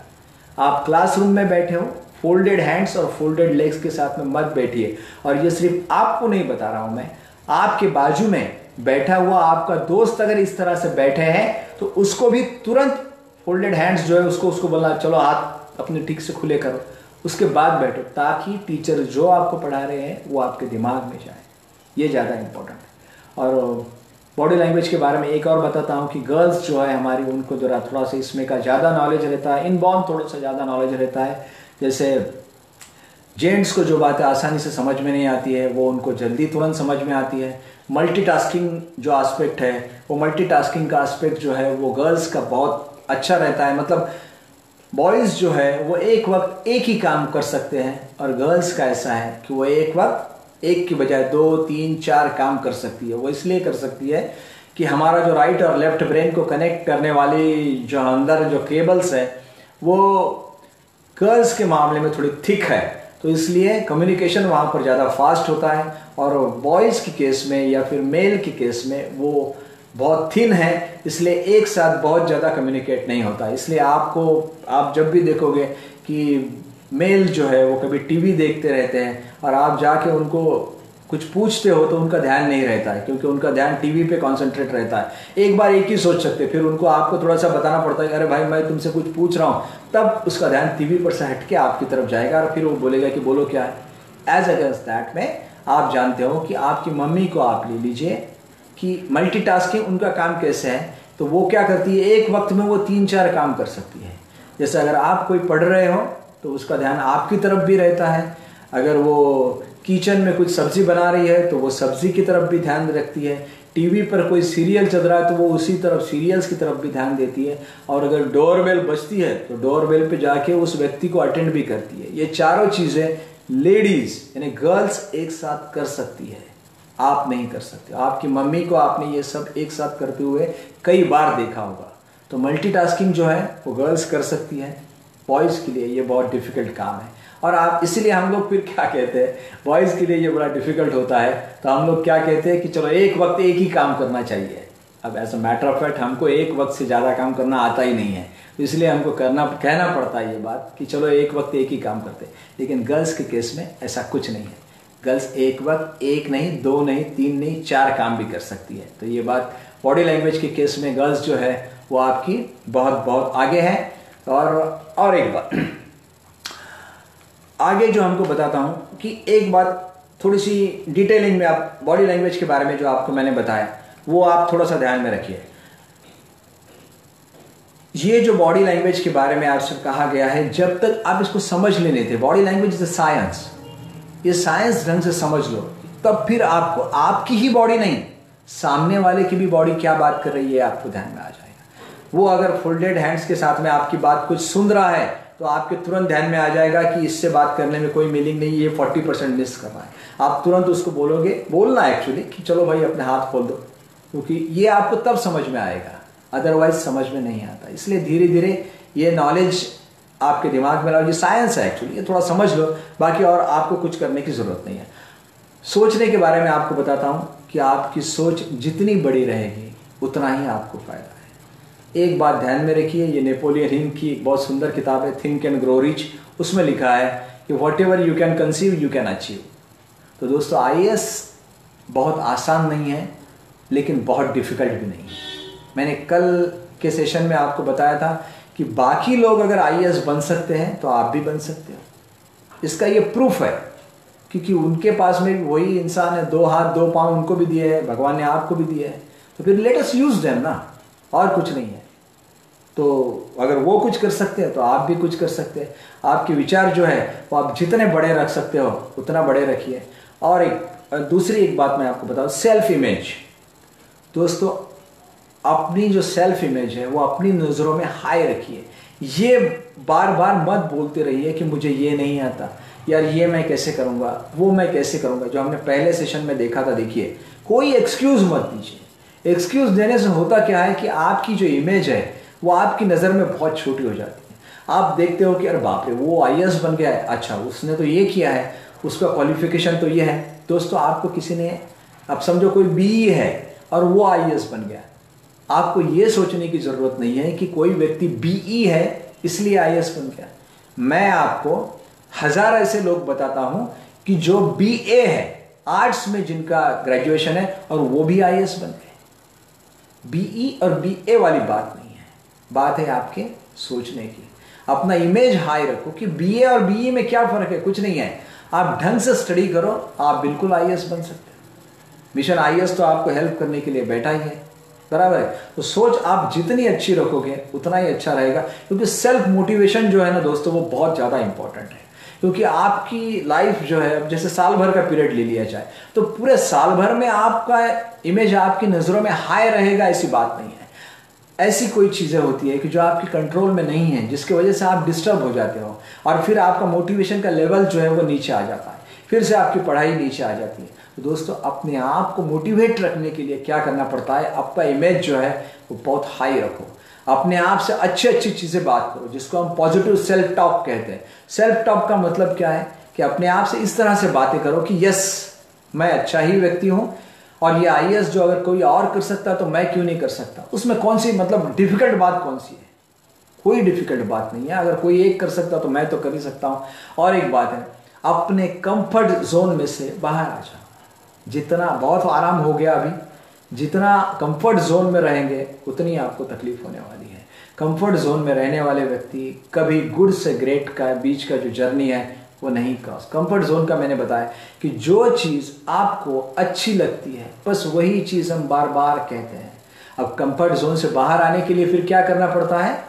आप क्लासरूम में बैठे हो, फोल्डेड हैंड्स और फोल्डेड लेग्स के साथ में मत बैठिए। और ये सिर्फ आपको नहीं बता रहा हूं मैं, आपके बाजू में बैठा हुआ आपका दोस्त अगर इस तरह से बैठे हैं तो उसको भी तुरंत फोल्डेड हैंड्स जो है उसको बोलना चलो हाथ अपने ठीक से खुले करो, उसके बाद बैठो, ताकि टीचर जो आपको पढ़ा रहे हैं वो आपके दिमाग में जाए। ये ज़्यादा इंपॉर्टेंट है। और बॉडी लैंग्वेज के बारे में एक और बताता हूँ कि गर्ल्स जो है हमारी, उनको जरा थोड़ा सा इसमें का ज़्यादा नॉलेज रहता है, इनबॉर्न थोड़ा सा ज़्यादा नॉलेज रहता है। जैसे जेंट्स को जो बातें आसानी से समझ में नहीं आती है वो उनको जल्दी तुरंत समझ में आती है। मल्टीटास्किंग जो एस्पेक्ट है, वो मल्टीटास्किंग का एस्पेक्ट जो है वो गर्ल्स का बहुत अच्छा रहता है। मतलब बॉयज़ जो है वो एक वक्त एक ही काम कर सकते हैं, और गर्ल्स का ऐसा है कि वो एक वक्त एक की बजाय 2, 3, 4 काम कर सकती है। वो इसलिए कर सकती है कि हमारा जो राइट और लेफ्ट ब्रेन को कनेक्ट करने वाली जो अंदर जो केबल्स है वो गर्ल्स के मामले में थोड़ी थिक है, तो इसलिए कम्युनिकेशन वहाँ पर ज़्यादा फास्ट होता है। और बॉयज़ की केस में या फिर मेल की केस में वो बहुत थिन है, इसलिए एक साथ बहुत ज़्यादा कम्युनिकेट नहीं होता। इसलिए आप जब भी देखोगे कि मेल जो है वो कभी टीवी देखते रहते हैं और आप जाके उनको कुछ पूछते हो तो उनका ध्यान नहीं रहता है, क्योंकि उनका ध्यान टीवी पे कंसंट्रेट रहता है। एक बार एक ही सोच सकते, फिर उनको आपको थोड़ा सा बताना पड़ता है, अरे भाई मैं तुमसे कुछ पूछ रहा हूँ, तब उसका ध्यान टीवी पर से हट के आपकी तरफ जाएगा और फिर वो बोलेगा कि बोलो क्या है। एज अगेंस्ट दैट में आप जानते हो कि आपकी मम्मी को आप ले लीजिए कि मल्टीटास्किंग उनका काम कैसे है, तो वो क्या करती है, एक वक्त में वो 3-4 काम कर सकती है। जैसे अगर आप कोई पढ़ रहे हो तो उसका ध्यान आपकी तरफ भी रहता है, अगर वो किचन में कुछ सब्जी बना रही है तो वो सब्जी की तरफ भी ध्यान रखती है, टीवी पर कोई सीरियल चल रहा है तो वो उसी तरफ सीरियल्स की तरफ भी ध्यान देती है, और अगर डोरबेल बजती है तो डोरबेल पे जाके उस व्यक्ति को अटेंड भी करती है। ये चारों चीज़ें लेडीज़ यानी गर्ल्स एक साथ कर सकती है, आप नहीं कर सकते। आपकी मम्मी को आपने ये सब एक साथ करते हुए कई बार देखा होगा। तो मल्टीटास्किंग जो है वो गर्ल्स कर सकती है, बॉयज़ के लिए ये बहुत डिफ़िकल्ट काम है। और आप इसीलिए हम लोग फिर क्या कहते हैं, बॉयज़ के लिए ये बड़ा डिफ़िकल्ट होता है तो हम लोग क्या कहते हैं कि चलो एक वक्त एक ही काम करना चाहिए। अब as a matter of fact हमको एक वक्त से ज़्यादा काम करना आता ही नहीं है, इसलिए हमको कहना पड़ता है ये बात कि चलो एक वक्त एक ही काम करते हैं। लेकिन गर्ल्स के केस में ऐसा कुछ नहीं है, गर्ल्स एक वक्त एक नहीं, 2 नहीं, 3 नहीं, 4 काम भी कर सकती है। तो ये बात बॉडी लैंग्वेज के केस में गर्ल्स जो है वो आपकी बहुत बहुत आगे है। और एक बात आगे जो हमको बताता हूँ कि एक बात थोड़ी सी डिटेलिंग में आप बॉडी लैंग्वेज के बारे में जो आपको मैंने बताया वो आप थोड़ा सा ध्यान में रखिए। ये जो बॉडी लैंग्वेज के बारे में आपसे कहा गया है, जब तक आप इसको समझ लेने थे, body language is a science, ये साइंस ढंग से समझ लो, तब फिर आपको आपकी ही बॉडी नहीं, सामने वाले की भी बॉडी क्या बात कर रही है आपको ध्यान में आ जाएगा। वो अगर फोल्डेड हैंड्स के साथ में आपकी बात कुछ सुन रहा है तो आपके तुरंत ध्यान में आ जाएगा कि इससे बात करने में कोई मीनिंग नहीं, ये 40% मिस कर रहा है। आप तुरंत उसको बोलना एक्चुअली कि चलो भाई अपने हाथ खोल दो, क्योंकि ये आपको तब समझ में आएगा, अदरवाइज समझ में नहीं आता। इसलिए धीरे धीरे ये नॉलेज आपके दिमाग में लाओ, ये साइंस है एक्चुअली, ये थोड़ा समझ लो, बाकी और आपको कुछ करने की जरूरत नहीं है। सोचने के बारे में आपको बताता हूँ कि आपकी सोच जितनी बड़ी रहेगी उतना ही आपको फायदा है। एक बात ध्यान में रखिए, ये नेपोलियन हिल की बहुत सुंदर किताब है थिंक एंड ग्रो रिच, उसमें लिखा है कि what ever you can conceive you can achieve. तो दोस्तों IAS बहुत आसान नहीं है लेकिन बहुत डिफिकल्ट भी नहीं है। मैंने कल के सेशन में आपको बताया था कि बाकी लोग अगर IAS बन सकते हैं तो आप भी बन सकते हो। इसका ये प्रूफ है क्योंकि उनके पास में वही इंसान है, 2 हाथ 2 पाँव उनको भी दिए हैं, भगवान ने आपको भी दिए हैं, तो फिर लेट अस यूज देम ना, और कुछ नहीं है। तो अगर वो कुछ कर सकते हैं तो आप भी कुछ कर सकते हैं। आपके विचार जो है वो आप जितने बड़े रख सकते हो उतना बड़े रखिए। और दूसरी एक बात मैं आपको बताऊं, सेल्फ इमेज। दोस्तों अपनी जो सेल्फ इमेज है वो अपनी नज़रों में हाई रखिए। ये बार बार मत बोलते रहिए कि मुझे ये नहीं आता, यार ये मैं कैसे करूँगा, वो मैं कैसे करूँगा, जो हमने पहले सेशन में देखा था। देखिए कोई एक्सक्यूज़ मत दीजिए। एक्सक्यूज़ देने से होता क्या है कि आपकी जो इमेज है वो आपकी नज़र में बहुत छोटी हो जाती है। आप देखते हो कि अरे बाप रे वो IAS बन गया है, अच्छा उसने तो ये किया है, उसका क्वालिफिकेशन तो ये है। दोस्तों आपको किसी ने, अब समझो कोई BE है और वो IAS बन गया, आपको ये सोचने की ज़रूरत नहीं है कि कोई व्यक्ति BE है इसलिए IAS बन गया। मैं आपको हजार ऐसे लोग बताता हूं कि जो BA है, आर्ट्स में जिनका ग्रेजुएशन है और वो भी IAS बन गए। BE और BA वाली बात नहीं है, बात है आपके सोचने की। अपना इमेज हाई रखो कि BA और BE में क्या फर्क है, कुछ नहीं है। आप ढंग से स्टडी करो, आप बिल्कुल IAS बन सकते हो। मिशन IAS तो आपको हेल्प करने के लिए बैठा ही है, बराबर है। तो सोच आप जितनी अच्छी रखोगे उतना ही अच्छा रहेगा, क्योंकि सेल्फ मोटिवेशन जो है ना दोस्तों, वो बहुत ज़्यादा इंपॉर्टेंट है। क्योंकि आपकी लाइफ जो है, अब जैसे साल भर का पीरियड ले लिया जाए तो पूरे साल भर में आपका इमेज आपकी नज़रों में हाई रहेगा, ऐसी बात नहीं है। ऐसी कोई चीज़ें होती है कि जो आपके कंट्रोल में नहीं है, जिसकी वजह से आप डिस्टर्ब हो जाते हो और फिर आपका मोटिवेशन का लेवल जो है वो नीचे आ जाता है, फिर से आपकी पढ़ाई नीचे आ जाती है। तो दोस्तों, अपने आप को मोटिवेट रखने के लिए क्या करना पड़ता है, आपका इमेज जो है वो बहुत हाई रखो। अपने आप से अच्छी अच्छी चीज़ें बात करो, जिसको हम पॉजिटिव सेल्फ टॉक कहते हैं। सेल्फ टॉक का मतलब क्या है कि अपने आप से इस तरह से बातें करो कि यस, मैं अच्छा ही व्यक्ति हूँ और ये IAS जो अगर कोई और कर सकता है तो मैं क्यों नहीं कर सकता। उसमें कौन सी मतलब डिफिकल्ट बात कौन सी है, कोई डिफिकल्ट बात नहीं है। अगर कोई एक कर सकता तो मैं तो कर ही सकता हूँ। और एक बात है, अपने कंफर्ट जोन में से बाहर आ जाओ। जितना बहुत आराम हो गया अभी, जितना कंफर्ट जोन में रहेंगे उतनी आपको तकलीफ होने वाली है। कंफर्ट जोन में रहने वाले व्यक्ति कभी गुड से ग्रेट का बीच का जो जर्नी है वो नहीं क्रॉस। कंफर्ट जोन का मैंने बताया कि जो चीज़ आपको अच्छी लगती है बस वही चीज़ हम बार बार कहते हैं। अब कंफर्ट जोन से बाहर आने के लिए फिर क्या करना पड़ता है,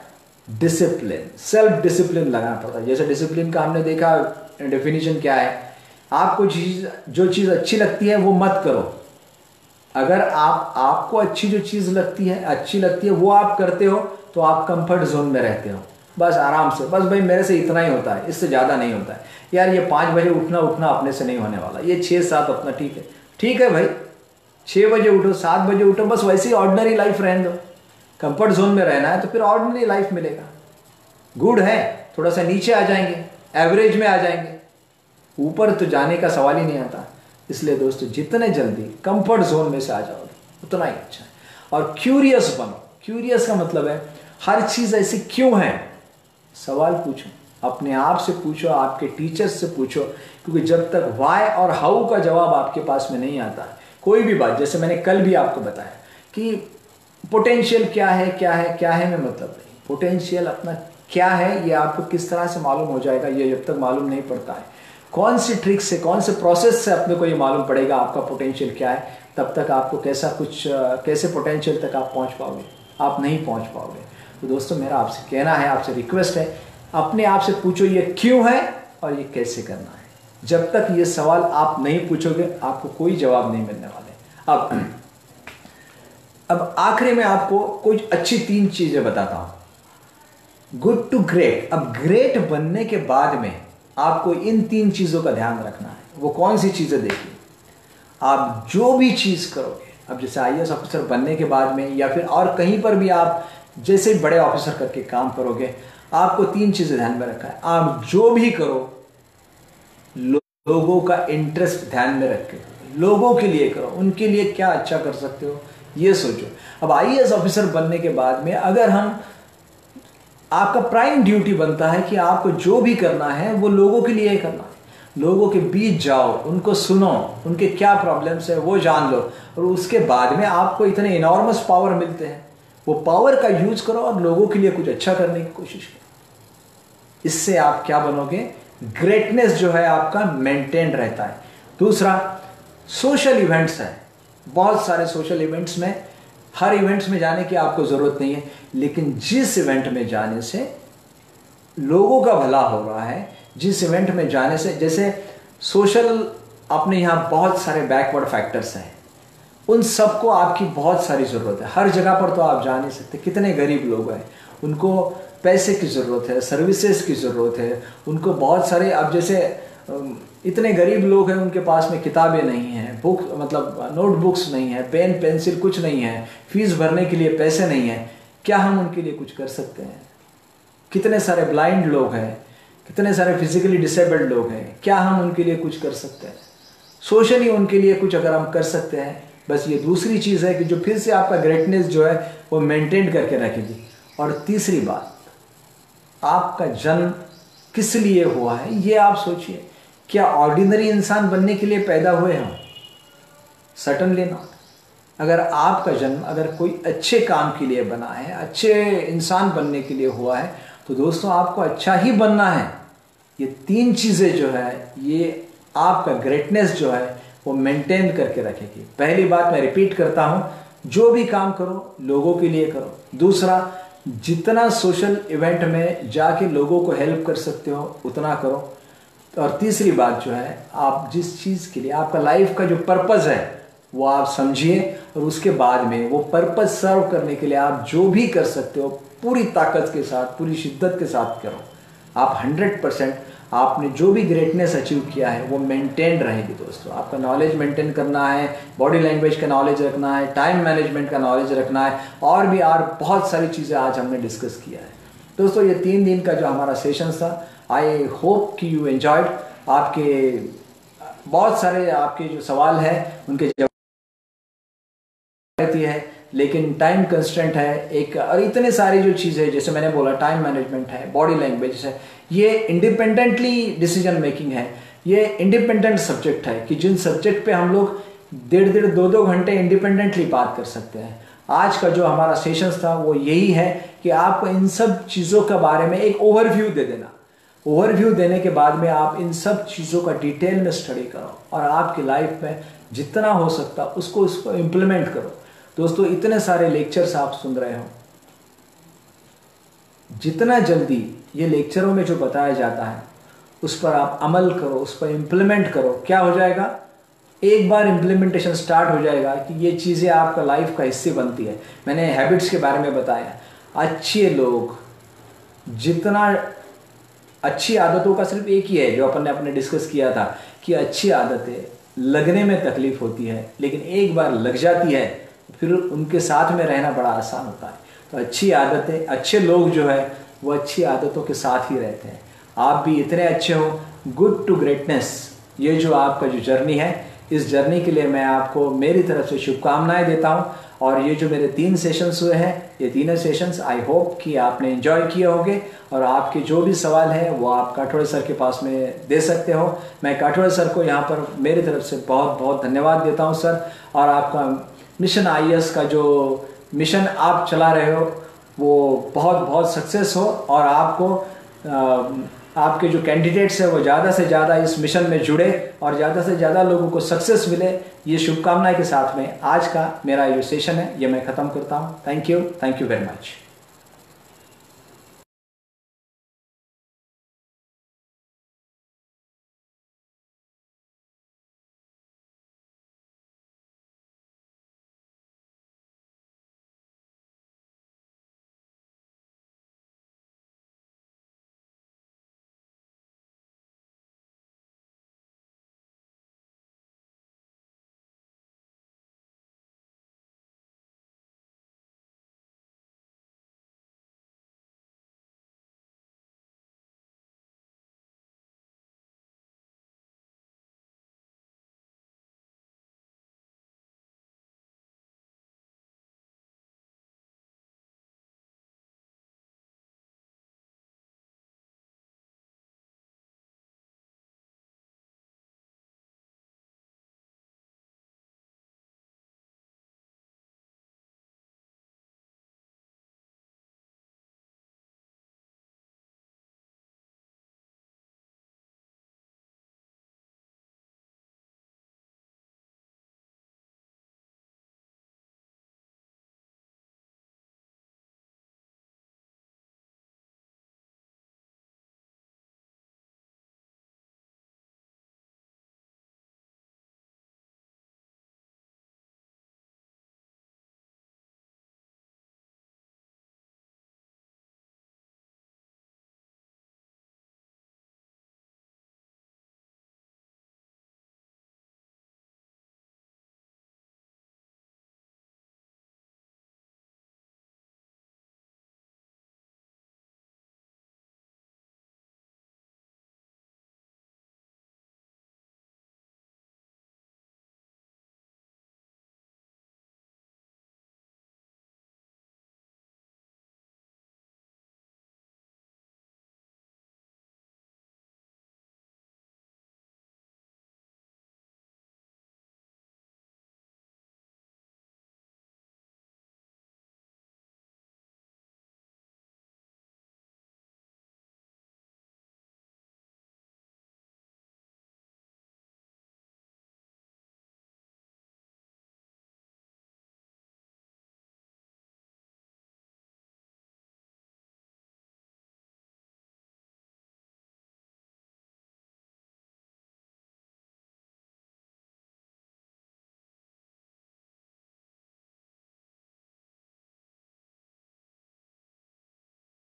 डिसिप्लिन, सेल्फ डिसिप्लिन लगाना पड़ता है। जैसे डिसिप्लिन का हमने देखा डेफिनेशन क्या है, आपको जो चीज़ अच्छी लगती है वो मत करो। अगर आपको अच्छी जो चीज़ अच्छी लगती है वो आप करते हो तो आप कंफर्ट जोन में रहते हो, बस आराम से, बस भाई मेरे से इतना ही होता है, इससे ज़्यादा नहीं होता है। यार ये 5 बजे उठना अपने से नहीं होने वाला, ये 6-7 अपना ठीक है भाई, 6 बजे उठो, 7 बजे उठो, बस वैसे ही ऑर्डिनरी लाइफ रहने दो। कंफर्ट जोन में रहना है तो फिर ऑर्डिनरी लाइफ मिलेगा। गुड है, थोड़ा सा नीचे आ जाएंगे, एवरेज में आ जाएंगे, ऊपर तो जाने का सवाल ही नहीं आता। इसलिए दोस्तों, जितने जल्दी कंफर्ट जोन में से आ जाओगे उतना ही अच्छा है। और क्यूरियस बनो। क्यूरियस का मतलब है हर चीज़ ऐसी क्यों है, सवाल पूछो, अपने आप से पूछो, आपके टीचर्स से पूछो। क्योंकि जब तक वाई और हाउ का जवाब आपके पास में नहीं आता, कोई भी बात, जैसे मैंने कल भी आपको बताया कि पोटेंशियल क्या है में मतलब नहीं। पोटेंशियल अपना क्या है ये आपको किस तरह से मालूम हो जाएगा, ये जब तक मालूम नहीं पड़ता है, कौन सी ट्रिक से, कौन से प्रोसेस से अपने को ये मालूम पड़ेगा आपका पोटेंशियल क्या है, तब तक आपको कैसे पोटेंशियल तक आप पहुंच पाओगे, आप नहीं पहुंच पाओगे। तो दोस्तों, मेरा आपसे कहना है, आपसे रिक्वेस्ट है, अपने आप से पूछो ये क्यों है और ये कैसे करना है। जब तक ये सवाल आप नहीं पूछोगे आपको कोई जवाब नहीं मिलने वाले। अब आखिरी में आपको कुछ अच्छी 3 चीजें बताता हूं। Good to great. अब ग्रेट बनने के बाद में आपको इन 3 चीजों का ध्यान रखना है। वो कौन सी चीजें, देखिए, आप जो भी चीज करोगे, अब जैसे IAS ऑफिसर बनने के बाद में या फिर और कहीं पर भी आप जैसे बड़े ऑफिसर करके काम करोगे, आपको 3 चीजें ध्यान में रखा है। आप जो भी करो लोगों का इंटरेस्ट ध्यान में रख के, लोगों के लिए करो, उनके लिए क्या अच्छा कर सकते हो ये सोचो। अब IAS ऑफिसर बनने के बाद में अगर आपका प्राइम ड्यूटी बनता है कि आपको जो भी करना है वो लोगों के लिए करना है। लोगों के बीच जाओ, उनको सुनो, उनके क्या प्रॉब्लम्स है वो जान लो, और उसके बाद में आपको इतने इनॉर्मस पावर मिलते हैं, वो पावर का यूज करो और लोगों के लिए कुछ अच्छा करने की कोशिश करो। इससे आप क्या बनोगे, ग्रेटनेस जो है आपका मेंटेन रहता है। दूसरा, सोशल इवेंट्स है, बहुत सारे सोशल इवेंट्स में, हर इवेंट्स में जाने की आपको ज़रूरत नहीं है, लेकिन जिस इवेंट में जाने से लोगों का भला हो रहा है, जिस इवेंट में जाने से, जैसे सोशल, अपने यहाँ बहुत सारे बैकवर्ड फैक्टर्स हैं, उन सबको आपकी बहुत सारी ज़रूरत है। हर जगह पर तो आप जा नहीं सकते। कितने गरीब लोग हैं, उनको पैसे की ज़रूरत है, सर्विसेज की ज़रूरत है, उनको बहुत सारे, अब जैसे इतने गरीब लोग हैं उनके पास में किताबें नहीं हैं, बुक मतलब नोटबुक्स नहीं है, पेन पेंसिल कुछ नहीं है, फीस भरने के लिए पैसे नहीं है। क्या हम उनके लिए कुछ कर सकते हैं? कितने सारे ब्लाइंड लोग हैं, कितने सारे फिजिकली डिसेबल्ड लोग हैं, क्या हम उनके लिए कुछ कर सकते हैं? सोशली उनके लिए कुछ अगर हम कर सकते हैं, बस ये दूसरी चीज़ है कि जो फिर से आपका ग्रेटनेस जो है वो मेंटेन करके रखेगी। और तीसरी बात, आपका जन्म किस लिए हुआ है, ये आप सोचिए। क्या ऑर्डिनरी इंसान बनने के लिए पैदा हुए हम? Certainly not. अगर आपका जन्म अगर कोई अच्छे काम के लिए बना है, अच्छे इंसान बनने के लिए हुआ है, तो दोस्तों आपको अच्छा ही बनना है। ये 3 चीज़ें जो है ये आपका ग्रेटनेस जो है वो मेंटेन करके रखेगी। पहली बात मैं रिपीट करता हूँ, जो भी काम करो लोगों के लिए करो। दूसरा, जितना सोशल इवेंट में जाके लोगों को हेल्प कर सकते हो उतना करो। और तीसरी बात जो है, आप जिस चीज़ के लिए आपका लाइफ का जो पर्पज़ है वो आप समझिए, और उसके बाद में वो पर्पज़ सर्व करने के लिए आप जो भी कर सकते हो पूरी ताकत के साथ, पूरी शिद्दत के साथ करो। आप 100% आपने जो भी ग्रेटनेस अचीव किया है वो मेंटेन रहेगी दोस्तों। आपका नॉलेज मेंटेन करना है, बॉडी लैंग्वेज का नॉलेज रखना है, टाइम मैनेजमेंट का नॉलेज रखना है, और भी बहुत सारी चीज़ें आज हमने डिस्कस किया है दोस्तों। ये 3 दिन का जो हमारा सेशन था, आई होप कि यू एंजॉयड। आपके बहुत सारे आपके जो सवाल हैं उनके जवाब रहती है, लेकिन टाइम कंस्ट्रेंट है एक, और इतने सारी जो चीज़ें जैसे मैंने बोला, टाइम मैनेजमेंट है, बॉडी लैंग्वेज है, ये इंडिपेंडेंटली डिसीजन मेकिंग है। ये इंडिपेंडेंट सब्जेक्ट है कि जिन सब्जेक्ट पे हम लोग 1.5 2 घंटे इंडिपेंडेंटली बात कर सकते हैं। आज का जो हमारा सेशन था वो यही है कि आपको इन सब चीज़ों के बारे में एक ओवरव्यू दे देना। ओवरव्यू देने के बाद में आप इन सब चीज़ों का डिटेल में स्टडी करो और आपकी लाइफ में जितना हो सकता उसको इम्प्लीमेंट करो। दोस्तों इतने सारे लेक्चर्स आप सुन रहे हो, जितना जल्दी ये लेक्चरों में जो बताया जाता है उस पर आप अमल करो, उस पर इम्प्लीमेंट करो। क्या हो जाएगा, एक बार इम्प्लीमेंटेशन स्टार्ट हो जाएगा कि ये चीज़ें आपका लाइफ का हिस्से बनती है। मैंने हैबिट्स के बारे में बताया, अच्छे लोग जितना, अच्छी आदतों का सिर्फ एक ही है जो अपन ने अपने डिस्कस किया था कि अच्छी आदतें लगने में तकलीफ होती है, लेकिन एक बार लग जाती है फिर उनके साथ में रहना बड़ा आसान होता है। तो अच्छी आदतें, अच्छे लोग जो है वो अच्छी आदतों के साथ ही रहते हैं। आप भी इतने अच्छे हो, गुड टू ग्रेटनेस, ये जो आपका जो जर्नी है, इस जर्नी के लिए मैं आपको मेरी तरफ से शुभकामनाएं देता हूं। और ये जो मेरे 3 सेशंस हुए हैं, ये तीनों सेशंस आई होप कि आपने एंजॉय किए होंगे, और आपके जो भी सवाल है वो आप काठोड़े सर के पास में दे सकते हो। मैं काठोड़े सर को यहाँ पर मेरी तरफ से बहुत बहुत धन्यवाद देता हूँ सर। और आपका मिशन IAS का जो मिशन आप चला रहे हो वो बहुत बहुत सक्सेस हो, और आपको आपके जो कैंडिडेट्स हैं वो ज़्यादा से ज़्यादा इस मिशन में जुड़े और ज़्यादा से ज़्यादा लोगों को सक्सेस मिले, ये शुभकामनाएं के साथ में आज का मेरा जो सेशन है ये मैं ख़त्म करता हूँ। Thank you very much.